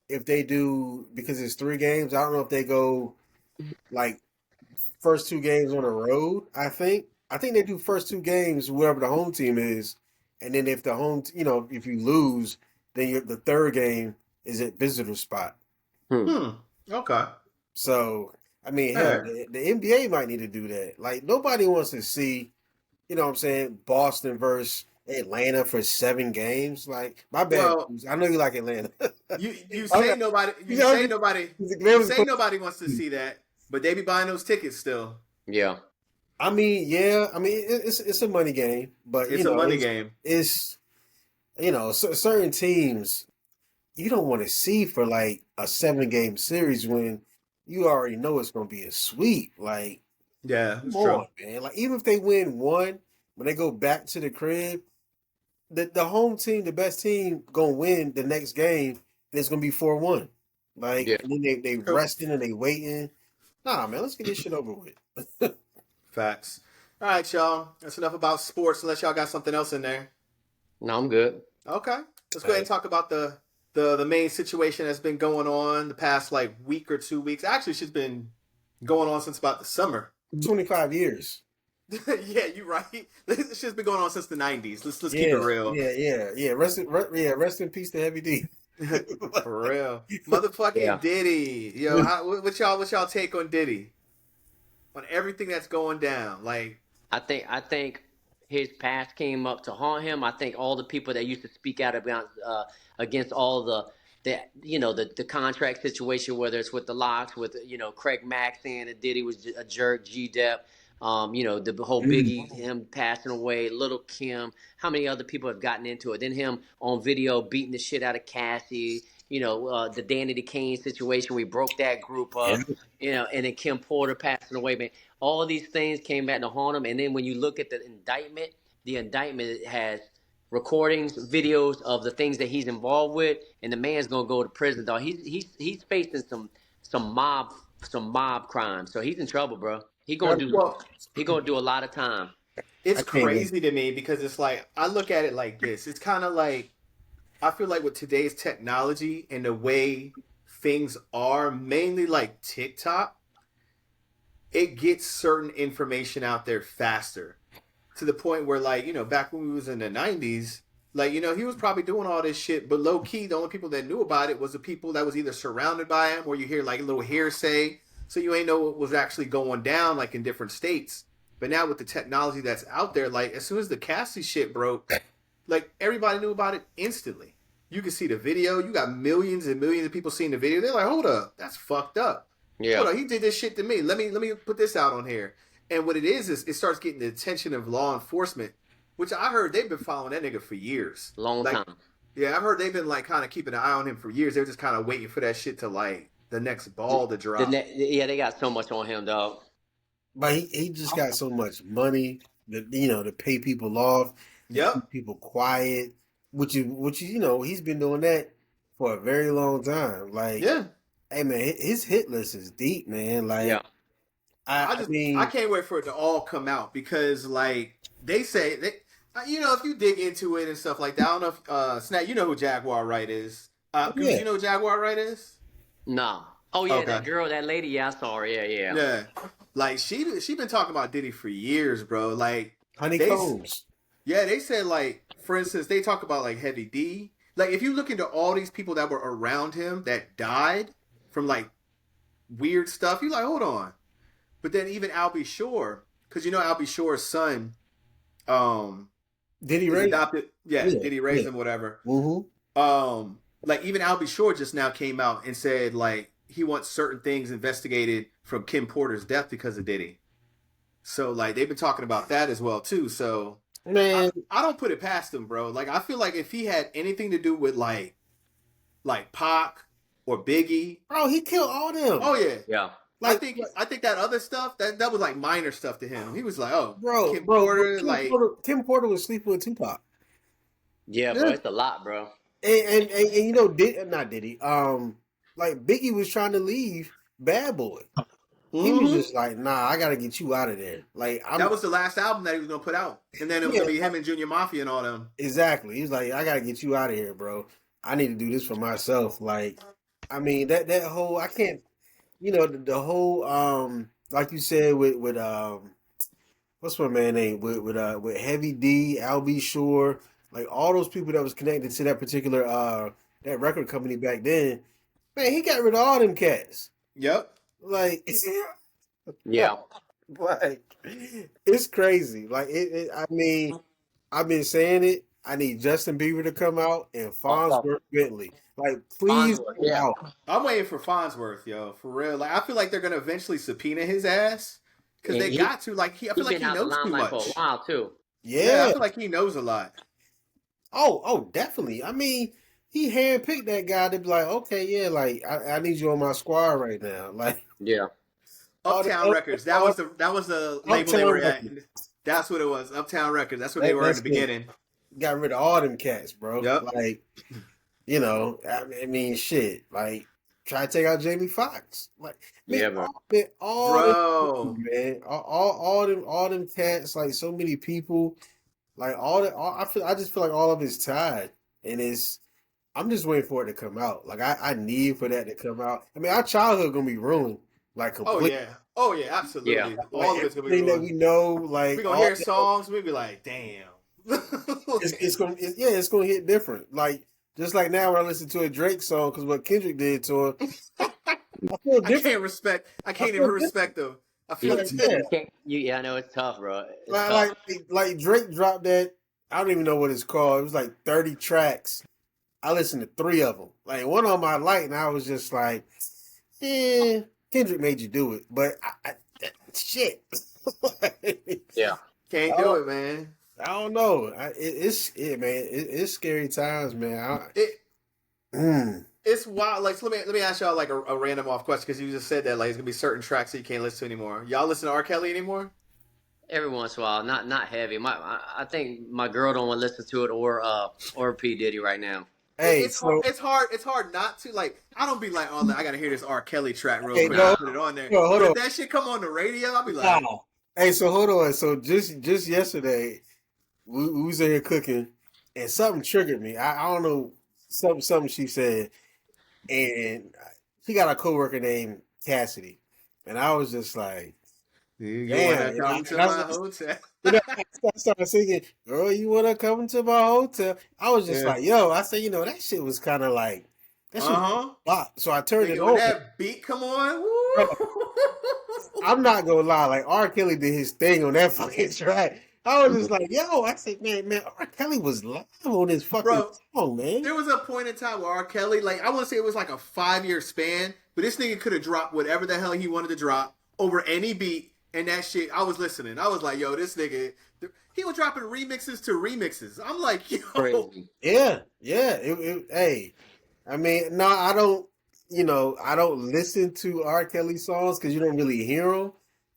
[SPEAKER 6] if they do, because it's 3 games. I don't know if they go like first 2 games on the road. I think they do first 2 games whoever the home team is, and then if the if you lose, then the third game is at visitor spot.
[SPEAKER 5] hmm.
[SPEAKER 4] Okay.
[SPEAKER 6] So I mean,
[SPEAKER 4] All
[SPEAKER 6] hell,
[SPEAKER 4] right.
[SPEAKER 6] the NBA might need to do that. Like nobody wants to see, what I'm saying, Boston versus Atlanta for 7 games. Like my bad,
[SPEAKER 4] Well,
[SPEAKER 6] I know you like Atlanta.
[SPEAKER 4] you
[SPEAKER 6] I'm
[SPEAKER 4] say
[SPEAKER 6] not-
[SPEAKER 4] nobody
[SPEAKER 6] you
[SPEAKER 4] you
[SPEAKER 6] know,
[SPEAKER 4] say nobody
[SPEAKER 6] they
[SPEAKER 4] you
[SPEAKER 6] was
[SPEAKER 4] say
[SPEAKER 6] supposed
[SPEAKER 4] nobody wants to see that, but they be buying those tickets still.
[SPEAKER 5] Yeah.
[SPEAKER 6] I mean, yeah. I mean, it's a money game, but
[SPEAKER 4] It's a money game.
[SPEAKER 6] it's certain teams you don't want to see for like a 7 game series when you already know it's going to be a sweep. Like,
[SPEAKER 4] Yeah,
[SPEAKER 6] come
[SPEAKER 4] it's true.
[SPEAKER 6] on, man. Like, even if they win one, when they go back to the crib, the home team, the best team, gonna win the next game, and it's gonna be 4-1. Like,
[SPEAKER 5] Yeah.
[SPEAKER 6] and then they
[SPEAKER 4] True.
[SPEAKER 6] resting and they waiting. Nah, man, let's get this shit over with.
[SPEAKER 4] Facts. All right, y'all. That's enough about sports. Unless y'all got something else in there.
[SPEAKER 5] No, I'm good.
[SPEAKER 4] Okay. Let's go ahead and talk about the main situation that's been going on the past like week or 2 weeks. Actually, she's been going on since about the summer.
[SPEAKER 6] 25 years.
[SPEAKER 4] Yeah, you're right. This shit's been going on since the '90s. Let's keep
[SPEAKER 6] Yeah,
[SPEAKER 4] it real.
[SPEAKER 6] yeah. Rest in peace to Heavy D.
[SPEAKER 4] For real, motherfucking
[SPEAKER 5] Yeah.
[SPEAKER 4] Diddy. Yo, what y'all take on Diddy? On everything that's going down, like
[SPEAKER 5] I think his past came up to haunt him. I think all the people that used to speak out against all the contract situation, whether it's with the locks, with Craig Mack saying that Diddy was a jerk, G Dep, the whole Biggie him passing away, Little Kim. How many other people have gotten into it? Then him on video beating the shit out of Cassie. The Danny DeCane situation. We broke that group
[SPEAKER 6] Yeah.
[SPEAKER 5] up. And then Kim Porter passing away, man. All these things came back to haunt him. And then when you look at the indictment has recordings, videos of the things that he's involved with, and the man's gonna go to prison, dog. He's facing some mob crimes, so he's in trouble, bro.
[SPEAKER 4] well,
[SPEAKER 5] He gonna do a lot of time.
[SPEAKER 4] it's
[SPEAKER 6] I can't wait.
[SPEAKER 4] crazy to me because it's like I look at it like this. It's kind of like I feel like with today's technology and the way things are, mainly like TikTok, it gets certain information out there faster to the point where like back when we was in the '90s, like he was probably doing all this shit, but low key the only people that knew about it was the people that was either surrounded by him or you hear like a little hearsay, so you ain't know what was actually going down like in different states. But now with the technology that's out there, like as soon as the Cassie shit broke, like everybody knew about it instantly. You can see the video. You got millions and millions of people seeing the video. They're like, hold up, that's fucked up. Hold
[SPEAKER 5] Yeah,
[SPEAKER 4] on, he did this shit to me. Let me put this out on here. And what it is it starts getting the attention of law enforcement, which I heard they've been following that nigga for years.
[SPEAKER 5] long
[SPEAKER 4] Like,
[SPEAKER 5] time.
[SPEAKER 4] yeah, I've heard they've been like kind of keeping an eye on him for years. They're just kind of waiting for that shit to like the next ball to drop.
[SPEAKER 5] Yeah, they got so much on him, dog.
[SPEAKER 6] But he just got so much money that to pay people off, to
[SPEAKER 4] Yep.
[SPEAKER 6] keep people quiet, he's been doing that for a very long time. Like,
[SPEAKER 4] Yeah.
[SPEAKER 6] hey man, his hit list is deep, man. Like,
[SPEAKER 5] Yeah,
[SPEAKER 6] I mean,
[SPEAKER 4] I can't wait for it to all come out because like they say if you dig into it and stuff like that. I don't know if Snap, you know who Jaguar Wright is. Goose,
[SPEAKER 6] Yeah.
[SPEAKER 4] you know who Jaguar Wright is?
[SPEAKER 5] no. Oh yeah,
[SPEAKER 4] Okay.
[SPEAKER 5] that lady. Yeah, I saw her. Yeah.
[SPEAKER 4] Yeah. Like she been talking about Diddy for years, bro. Like
[SPEAKER 6] honeycombs.
[SPEAKER 4] they said like for instance, they talk about like Heavy D. Like if you look into all these people that were around him that died from like weird stuff, you're like, hold on. But then even Albie Shore, because Albie Shore's son,
[SPEAKER 6] Did he
[SPEAKER 4] is
[SPEAKER 6] raise?
[SPEAKER 4] adopted. Yeah,
[SPEAKER 6] Yeah,
[SPEAKER 4] did he raise
[SPEAKER 6] yeah.
[SPEAKER 4] him? Whatever.
[SPEAKER 6] Mm-hmm.
[SPEAKER 4] Like even Albie Shore just now came out and said like he wants certain things investigated from Kim Porter's death because of Diddy. So like they've been talking about that as well too. So
[SPEAKER 6] Man,
[SPEAKER 4] I don't put it past him, bro. Like I feel like if he had anything to do with like like Pac or Biggie.
[SPEAKER 6] Bro, he killed all them.
[SPEAKER 4] Oh yeah.
[SPEAKER 5] Yeah.
[SPEAKER 4] I think that other stuff that was like minor stuff to him. He was like, oh,
[SPEAKER 6] bro,
[SPEAKER 4] Kim
[SPEAKER 6] bro,
[SPEAKER 4] Porter,
[SPEAKER 6] Kim Porter was sleeping with Tupac.
[SPEAKER 5] Yeah, bro, it's a lot, bro.
[SPEAKER 6] And you know, not Diddy. Like Biggie was trying to leave Bad Boy. He was just like, nah, I gotta get you out of there. Like
[SPEAKER 4] that was the last album that he was gonna put out, and then it was gonna be him and Junior Mafia and all them.
[SPEAKER 6] Exactly. He was like, I gotta get you out of here, bro. I need to do this for myself. Like, I mean, that whole I can't, you know, the whole like you said with what's my man name with Heavy D, Al B. Shore, like all those people that was connected to that particular that record company back then. Man, he got rid of all them cats.
[SPEAKER 4] Yep.
[SPEAKER 6] Like,
[SPEAKER 5] Yeah.
[SPEAKER 6] like it's crazy. Like I mean, I've been saying it. I need Justin Bieber to come out and Farnsworth Bentley. Like, please
[SPEAKER 5] Farnsworth,
[SPEAKER 6] come
[SPEAKER 5] yeah.
[SPEAKER 6] out.
[SPEAKER 4] I'm waiting for Farnsworth, yo, for real. Like, I feel like they're gonna eventually subpoena his ass because
[SPEAKER 5] And
[SPEAKER 4] they
[SPEAKER 5] he-
[SPEAKER 4] got to. Like, I feel like
[SPEAKER 5] been
[SPEAKER 4] he
[SPEAKER 5] out the
[SPEAKER 4] knows too
[SPEAKER 5] limelight
[SPEAKER 4] much.
[SPEAKER 5] for a while too.
[SPEAKER 4] Yeah, I
[SPEAKER 6] Yeah.
[SPEAKER 4] feel like he knows a lot.
[SPEAKER 6] Oh, definitely. I mean, he handpicked that guy to be like, okay, yeah, like I need you on my squad right now. Like,
[SPEAKER 5] Yeah.
[SPEAKER 4] Uptown Records. That was the label they
[SPEAKER 6] Uptown
[SPEAKER 4] were at.
[SPEAKER 6] Records.
[SPEAKER 4] That's what it was. Uptown Records. That's what they were at
[SPEAKER 6] That's
[SPEAKER 4] the
[SPEAKER 6] good.
[SPEAKER 4] beginning.
[SPEAKER 6] Got rid of all them cats, bro.
[SPEAKER 4] Yep.
[SPEAKER 6] Like, you know, I mean, shit. Like, try to take out Jamie Foxx. Like,
[SPEAKER 5] Yeah,
[SPEAKER 6] man,
[SPEAKER 5] bro.
[SPEAKER 6] all
[SPEAKER 4] Bro.
[SPEAKER 6] them, man, all them cats. Like, so many people. Like I just feel like all of it's tied, and I'm just waiting for it to come out. Like I need for that to come out. I mean, our childhood gonna be ruined, like
[SPEAKER 4] Oh
[SPEAKER 6] completely.
[SPEAKER 4] yeah. Oh yeah. Absolutely.
[SPEAKER 5] Yeah.
[SPEAKER 4] All of it's gonna be
[SPEAKER 6] Everything that
[SPEAKER 4] ruined.
[SPEAKER 6] we know, like
[SPEAKER 4] We're gonna
[SPEAKER 6] all
[SPEAKER 4] hear
[SPEAKER 6] that-
[SPEAKER 4] songs. We'll be like, damn.
[SPEAKER 6] it's gonna hit different. Like just like now, when I listen to a Drake song because what Kendrick did to him, I feel
[SPEAKER 4] I
[SPEAKER 6] different.
[SPEAKER 4] can't
[SPEAKER 6] feel
[SPEAKER 4] even respect them. I feel
[SPEAKER 6] Yeah.
[SPEAKER 4] different.
[SPEAKER 5] Yeah, I know it's tough, bro. It's tough.
[SPEAKER 6] Like Drake dropped that. I don't even know what it's called. It was like 30 tracks. I listened to 3 of them. Like one on my light, and I was just like, Kendrick made you do it, but shit.
[SPEAKER 5] Yeah.
[SPEAKER 4] Can't do it, man.
[SPEAKER 6] I don't know. It's scary times, man.
[SPEAKER 4] It's wild. Like, so let me ask y'all like a random off question because you just said that like it's gonna be certain tracks that you can't listen to anymore. Y'all listen to R. Kelly anymore?
[SPEAKER 5] Every once in a while, not heavy. I think my girl don't want to listen to it or P Diddy right now.
[SPEAKER 6] Hey,
[SPEAKER 4] it's
[SPEAKER 6] so
[SPEAKER 4] hard. It's hard not to like. I don't be like, oh, I gotta hear this R. Kelly track real
[SPEAKER 6] Hey,
[SPEAKER 4] quick.
[SPEAKER 6] no.
[SPEAKER 4] I put it on there.
[SPEAKER 6] No, hold
[SPEAKER 4] But
[SPEAKER 6] on.
[SPEAKER 4] if that shit come on the radio, I'll be like,
[SPEAKER 6] hey, so hold on. So just yesterday, we was in here cooking, and something triggered me. I don't know something she said, and she got a coworker named Cassidy, and I was just like,
[SPEAKER 4] you
[SPEAKER 6] Damn,
[SPEAKER 4] wanna come to
[SPEAKER 6] I-
[SPEAKER 4] my hotel?
[SPEAKER 6] I started singing, "Girl, you wanna come to my hotel?" I was just
[SPEAKER 4] Yeah.
[SPEAKER 6] like, "Yo," I said, that shit was kind of like that shit. Was
[SPEAKER 4] Uh-huh.
[SPEAKER 6] a lot. So I turned it
[SPEAKER 4] Nigga, when
[SPEAKER 6] over.
[SPEAKER 4] that beat come on, woo.
[SPEAKER 6] I'm not gonna lie, like R. Kelly did his thing on that fucking track. I was just like, "Yo," I said, "Man, R. Kelly was live on this fucking
[SPEAKER 4] Bro,
[SPEAKER 6] song, man."
[SPEAKER 4] There was a point in time where R. Kelly, like, I want to say it was like a 5-year span, but this nigga could have dropped whatever the hell he wanted to drop over any beat, and that shit, I was listening. I was like, yo, this nigga, he was dropping remixes to remixes. I'm like, yo.
[SPEAKER 5] Crazy.
[SPEAKER 6] Yeah. Hey, I mean, no, I don't. I don't listen to R. Kelly songs because you don't really hear them.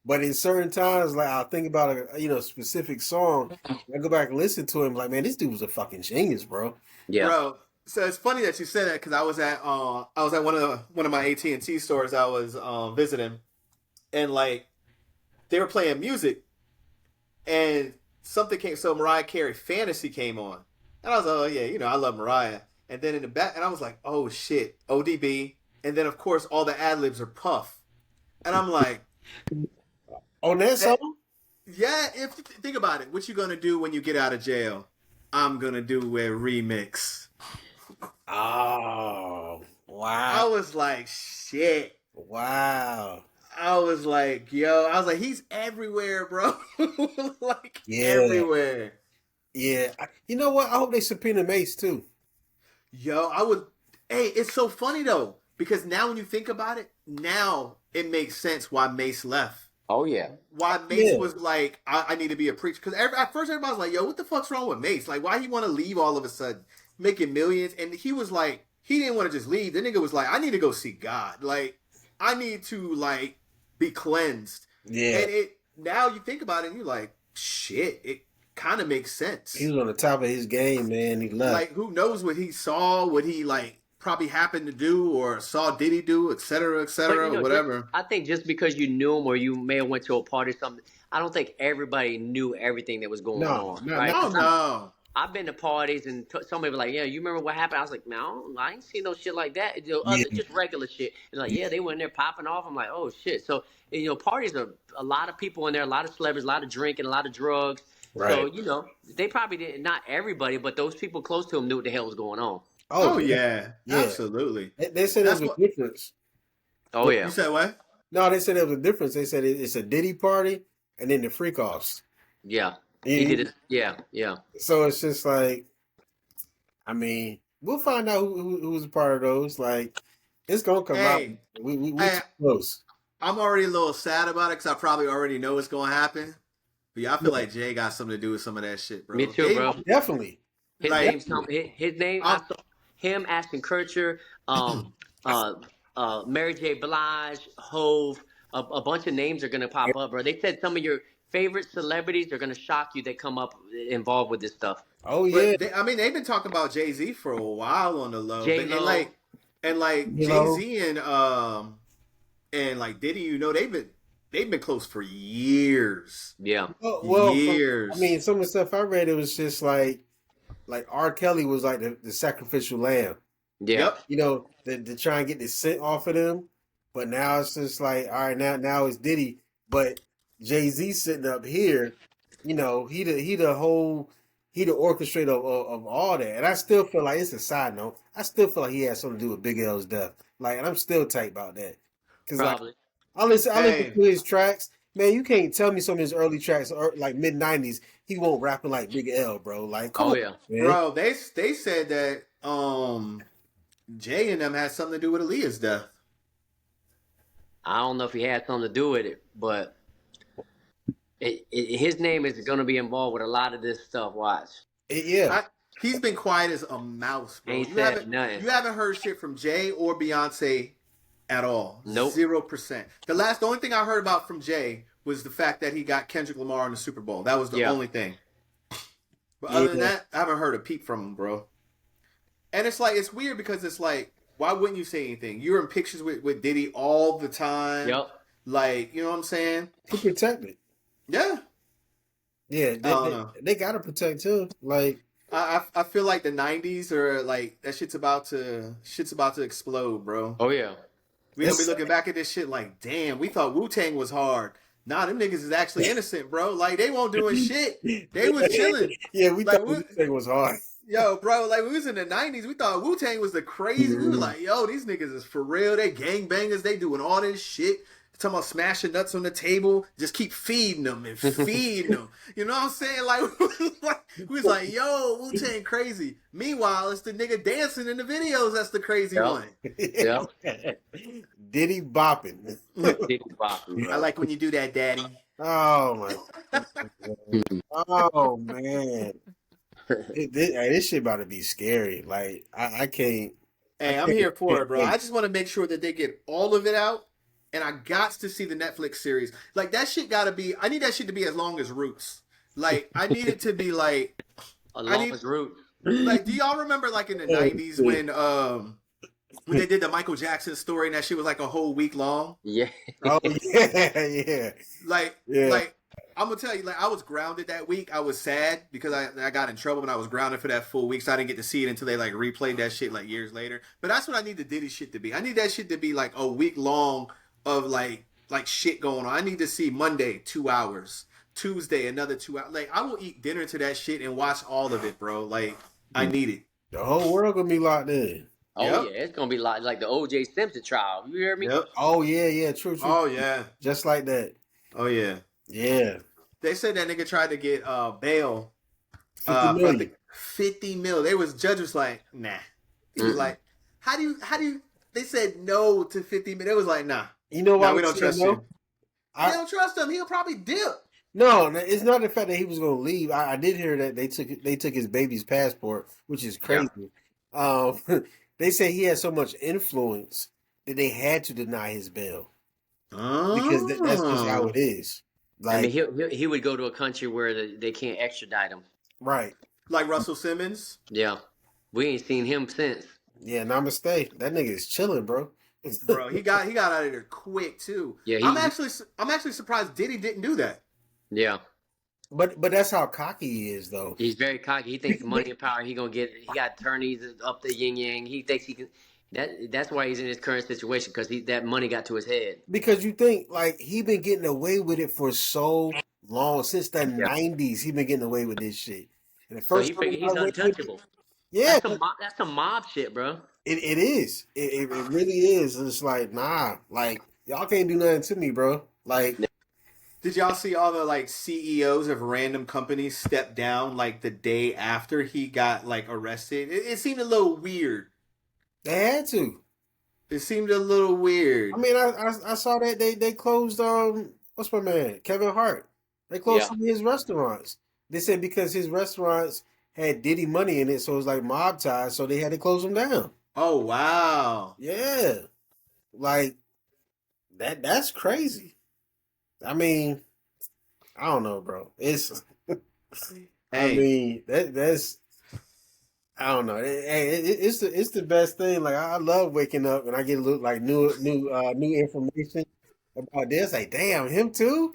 [SPEAKER 6] But in certain times, like I'll think about a specific song, I go back and listen to him. Like, man, this dude was a fucking genius, bro.
[SPEAKER 5] Yeah.
[SPEAKER 4] Bro, so it's funny that you said that because I was at one of my AT&T stores I was visiting, and like they were playing music, and something came. So Mariah Carey "Fantasy" came on, and I was like, oh yeah, I love Mariah. And then in the back, and I was like, oh shit, ODB, and then of course all the ad libs are Puff, and I'm like,
[SPEAKER 6] On that song,
[SPEAKER 4] yeah, if you think about it, what you gonna do when you get out of jail? I'm gonna do a remix.
[SPEAKER 6] oh
[SPEAKER 4] I
[SPEAKER 6] wow,
[SPEAKER 4] was like, shit.
[SPEAKER 6] wow,
[SPEAKER 4] I was like, he's everywhere, bro. Like,
[SPEAKER 6] Yeah.
[SPEAKER 4] everywhere.
[SPEAKER 6] yeah. You know what? I hope they subpoena Mace too.
[SPEAKER 4] Yo, hey, it's so funny though, because now when you think about it, now it makes sense why Mace left.
[SPEAKER 5] Oh yeah.
[SPEAKER 4] Why Mace
[SPEAKER 6] Yeah.
[SPEAKER 4] was like, I need to be a preacher. Because at first everybody was like, yo, what the fuck's wrong with Mace? Like, why he want to leave all of a sudden? Making millions. And he was like, he didn't want to just leave. The nigga was like, I need to go see God. Like, I need to like be cleansed.
[SPEAKER 6] Yeah.
[SPEAKER 4] And it now you think about it and you're like, shit, it kind of makes sense.
[SPEAKER 6] He was on the top of his game, man. He left.
[SPEAKER 4] Like, who knows what he saw, what he like probably happened to do or saw Diddy do, et cetera, whatever.
[SPEAKER 5] I think just because you knew him or you may have went to a party or something, I don't think everybody knew everything that was going on. Right?
[SPEAKER 4] Oh no.
[SPEAKER 5] I've been to parties and somebody was like, "Yeah, you remember what happened?" I was like, "No, I ain't seen no shit like that. Just regular shit." And like, "Yeah, they went in there popping off." I'm like, "Oh shit!" So parties are a lot of people in there, a lot of celebrities, a lot of drinking, a lot of drugs.
[SPEAKER 6] Right.
[SPEAKER 5] So they probably didn't. Not everybody, but those people close to him knew what the hell was going on.
[SPEAKER 4] Oh yeah, absolutely.
[SPEAKER 6] They said there's a difference.
[SPEAKER 5] Oh yeah.
[SPEAKER 4] You said what?
[SPEAKER 6] No, they said there was a difference. They said it's a Diddy party and then the freak offs.
[SPEAKER 5] Yeah. He did it. Yeah.
[SPEAKER 6] So it's just like, I mean, we'll find out who was a part of those. Like, it's gonna come out. We too close.
[SPEAKER 4] I'm already a little sad about it because I probably already know what's gonna happen. But yeah, I feel like Jay got something to do with some of that shit, bro.
[SPEAKER 5] Me too, bro.
[SPEAKER 6] Definitely.
[SPEAKER 5] His name. I saw him, Ashton Kutcher, Mary J. Blige, Hove. A bunch of names are gonna pop up, bro. They said some of your favorite celebrities are gonna shock you. They come up involved with this stuff.
[SPEAKER 6] Oh yeah.
[SPEAKER 4] They've been talking about Jay-Z for a while on the low.
[SPEAKER 5] J-Lo.
[SPEAKER 4] And Jay-Z and like Diddy, they've been close for years.
[SPEAKER 5] Yeah.
[SPEAKER 6] Well,
[SPEAKER 4] years.
[SPEAKER 6] I mean, some of the stuff I read, it was just like R. Kelly was like the sacrificial lamb.
[SPEAKER 5] Yeah.
[SPEAKER 4] Yep.
[SPEAKER 6] To try and get the scent off of them. But now it's just like, all right, now it's Diddy. But Jay-Z sitting up here, he the orchestrator of all that. And I still feel like, it's a side note, I still feel like he had something to do with Big L's death. Like, and I'm still tight about that. Because I listen to his tracks. Man, you can't tell me some of his early tracks, like mid '90s, he won't rapping like Big L, bro. Like, come on, man.
[SPEAKER 4] Bro. They said that Jay and them had something to do with Aaliyah's death.
[SPEAKER 5] I don't know if he had something to do with it, but his name is going to be involved with a lot of this stuff. Watch.
[SPEAKER 4] He's been quiet as a mouse, bro.
[SPEAKER 5] Ain't said nothing.
[SPEAKER 4] You haven't heard shit from Jay or Beyonce at all.
[SPEAKER 5] Nope.
[SPEAKER 4] 0%. The only thing I heard about from Jay was the fact that he got Kendrick Lamar in the Super Bowl. That was the only thing. But other than that, I haven't heard a peep from him, bro. And it's like, it's weird because it's like, why wouldn't you say anything? You're in pictures with Diddy all the time.
[SPEAKER 5] Yep.
[SPEAKER 4] Like, you know what I'm saying?
[SPEAKER 6] He protected.
[SPEAKER 4] Yeah.
[SPEAKER 6] Yeah, they gotta protect him. Like,
[SPEAKER 4] I feel like the '90s are like that shit's about to explode, bro.
[SPEAKER 5] Oh yeah.
[SPEAKER 4] We gonna be looking back at this shit like, damn, we thought Wu-Tang was hard. Nah, them niggas is actually innocent, bro. Like, they won't doing shit. They was chilling.
[SPEAKER 6] Yeah, we thought Wu-Tang was hard.
[SPEAKER 4] Yo, bro, like, we was in the 90s. We thought Wu-Tang was the crazy. We were like, yo, these niggas is for real. They gangbangers. They doing all this shit. Talking about smashing nuts on the table. Just keep feeding them and feeding them. You know what I'm saying? Like, we was like, yo, Wu-Tang crazy. Meanwhile, it's the nigga dancing in the videos that's the crazy one.
[SPEAKER 5] Yeah.
[SPEAKER 6] Diddy bopping.
[SPEAKER 5] Diddy bopping.
[SPEAKER 4] I like when you do that, daddy.
[SPEAKER 6] Oh, my. Oh, man. This shit about to be scary. Like, I can't.
[SPEAKER 4] Hey, I'm here for it, bro. I just want to make sure that they get all of it out. And I got to see the Netflix series. Like, that shit gotta be, I need that shit to be as long as Roots. Like, I need it to be like.
[SPEAKER 5] As Roots.
[SPEAKER 4] Like, do y'all remember, like, in the 90s when they did the Michael Jackson story and that shit was like a whole week long?
[SPEAKER 5] Yeah.
[SPEAKER 6] Oh, yeah.
[SPEAKER 4] Like, I'm gonna tell you, like, I was grounded that week. I was sad because I got in trouble and I was grounded for that full week, so I didn't get to see it until they like replayed that shit like years later. But that's what I need the Diddy shit to be. I need that shit to be like a week long of like shit going on. I need to see Monday 2 hours, Tuesday another 2 hours. Like, I will eat dinner to that shit and watch all of it, bro. Like, I need it.
[SPEAKER 6] The whole world gonna be locked in.
[SPEAKER 5] Oh yeah, it's gonna be like the O.J. Simpson trial. You hear me?
[SPEAKER 4] Yep.
[SPEAKER 6] Oh yeah, true.
[SPEAKER 4] Oh yeah,
[SPEAKER 6] just like that.
[SPEAKER 4] Oh yeah,
[SPEAKER 6] yeah.
[SPEAKER 4] They said that nigga tried to get bail. 50 mil. Judge was like, nah. He was like, how do you? They said no to 50 mil. They was like, nah.
[SPEAKER 6] You know why
[SPEAKER 4] we don't trust him?
[SPEAKER 6] I
[SPEAKER 4] don't trust him. He'll probably dip.
[SPEAKER 6] No, it's not the fact that he was going to leave. I did hear that they took his baby's passport, which is crazy. They say he had so much influence that they had to deny his bail because that's just how
[SPEAKER 4] Oh.
[SPEAKER 6] it is.
[SPEAKER 5] I mean,
[SPEAKER 6] Like,
[SPEAKER 5] he would go to a country where they can't extradite him.
[SPEAKER 6] right.
[SPEAKER 4] Like Russell Simmons.
[SPEAKER 5] Yeah, we ain't seen him since.
[SPEAKER 6] Yeah, namaste. That nigga is chilling, bro.
[SPEAKER 4] Bro, he got out of there quick too.
[SPEAKER 5] Yeah,
[SPEAKER 4] I'm actually surprised Diddy didn't do that.
[SPEAKER 5] Yeah,
[SPEAKER 6] But that's how cocky he is, though.
[SPEAKER 5] he's very cocky. He thinks money and power. He got attorneys up the yin yang. He thinks he can. That's why he's in his current situation because that money got to his head.
[SPEAKER 6] Because you think like he been getting away with it for so long since the
[SPEAKER 5] Yeah.
[SPEAKER 6] '90s. He been getting away with this shit. And the
[SPEAKER 5] So
[SPEAKER 6] first
[SPEAKER 5] he
[SPEAKER 6] time he
[SPEAKER 5] figured he's
[SPEAKER 6] got away with it,
[SPEAKER 5] untouchable.
[SPEAKER 6] yeah,
[SPEAKER 5] That's some mob shit, bro.
[SPEAKER 6] it is. It really is. It's like nah, like y'all can't do nothing to me, bro. Like
[SPEAKER 4] Did y'all see all the like CEOs of random companies step down like the day after he got like arrested? It seemed a little weird.
[SPEAKER 6] they had to.
[SPEAKER 4] It seemed a little weird.
[SPEAKER 6] I mean, I saw that they closed what's my man Kevin Hart. They closed
[SPEAKER 5] Yeah.
[SPEAKER 6] some of his restaurants. They said because his restaurants had Diddy money in it, so it was like mob ties, so they had to close them down.
[SPEAKER 4] Oh wow.
[SPEAKER 6] Yeah, like that's crazy. I mean, I don't know, bro. It's I
[SPEAKER 4] Hey,
[SPEAKER 6] mean that's I don't know. It's the best thing. Like I love waking up and I get a little like new information about this. Like, damn, him too.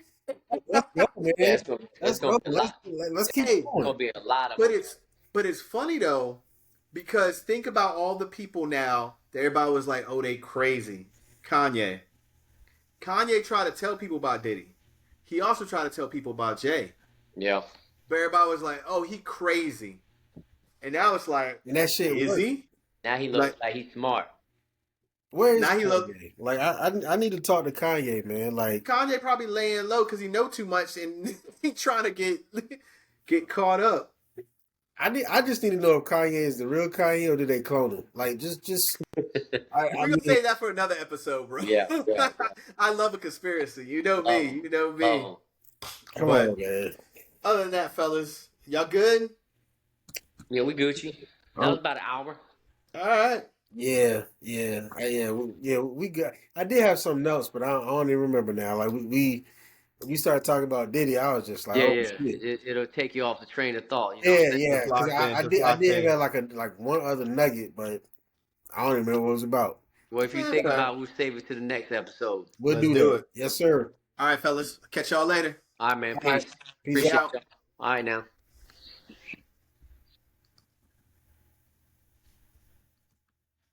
[SPEAKER 6] Let's go, man.
[SPEAKER 5] Yeah, it's
[SPEAKER 6] Let's
[SPEAKER 5] gonna
[SPEAKER 6] go.
[SPEAKER 5] be a lot.
[SPEAKER 6] Let's keep
[SPEAKER 4] Hey,
[SPEAKER 5] It's gonna
[SPEAKER 6] going.
[SPEAKER 5] be a lot of.
[SPEAKER 4] but it's funny though because think about all the people now that everybody was like, oh, they crazy. Kanye tried to tell people about Diddy. He also tried to tell people about Jay.
[SPEAKER 5] Yeah.
[SPEAKER 4] But everybody was like, oh, he crazy. And now it's like,
[SPEAKER 6] And that shit
[SPEAKER 4] is
[SPEAKER 6] worked.
[SPEAKER 4] he?
[SPEAKER 5] Now he looks like he's smart.
[SPEAKER 6] Where is
[SPEAKER 4] Now he
[SPEAKER 6] Kanye?
[SPEAKER 4] look-
[SPEAKER 6] Like I need to talk to Kanye, man. Like
[SPEAKER 4] Kanye probably laying low because he know too much and he trying to get caught up.
[SPEAKER 6] I just need to know if Kanye is the real Kanye or did they clone him? Like just I
[SPEAKER 4] We're gonna
[SPEAKER 6] mean,
[SPEAKER 4] save that for another episode, bro.
[SPEAKER 5] Yeah, yeah.
[SPEAKER 4] I love a conspiracy. You know me.
[SPEAKER 5] Oh.
[SPEAKER 4] You know me.
[SPEAKER 5] Oh,
[SPEAKER 6] come
[SPEAKER 4] but-
[SPEAKER 6] on, man.
[SPEAKER 4] Other than that, fellas, y'all good?
[SPEAKER 5] yeah, we Gucci. That was about an hour.
[SPEAKER 4] All right.
[SPEAKER 6] Yeah. We got. I did have something else, but I don't even remember now. Like we when you started talking about Diddy, I was just like,
[SPEAKER 5] Yeah,
[SPEAKER 6] oh
[SPEAKER 5] yeah.
[SPEAKER 6] shit.
[SPEAKER 5] It'll take you off the train of thought. You know what I'm saying?
[SPEAKER 6] Yeah. 'Cause
[SPEAKER 4] locked in,
[SPEAKER 6] I
[SPEAKER 4] just
[SPEAKER 6] did
[SPEAKER 4] locked in.
[SPEAKER 6] have like one other nugget, but I don't even remember what it was about.
[SPEAKER 5] Well, if you think
[SPEAKER 4] Okay.
[SPEAKER 5] about it, we'll save it to the next episode.
[SPEAKER 6] We'll
[SPEAKER 4] Let's
[SPEAKER 6] do
[SPEAKER 4] do
[SPEAKER 6] that.
[SPEAKER 4] it.
[SPEAKER 6] All right, sir.
[SPEAKER 4] All right, fellas. Catch y'all later.
[SPEAKER 5] All right, man.
[SPEAKER 6] All right.
[SPEAKER 5] Peace.
[SPEAKER 6] Peace
[SPEAKER 4] Peace
[SPEAKER 6] out.
[SPEAKER 4] out.
[SPEAKER 5] All right, now.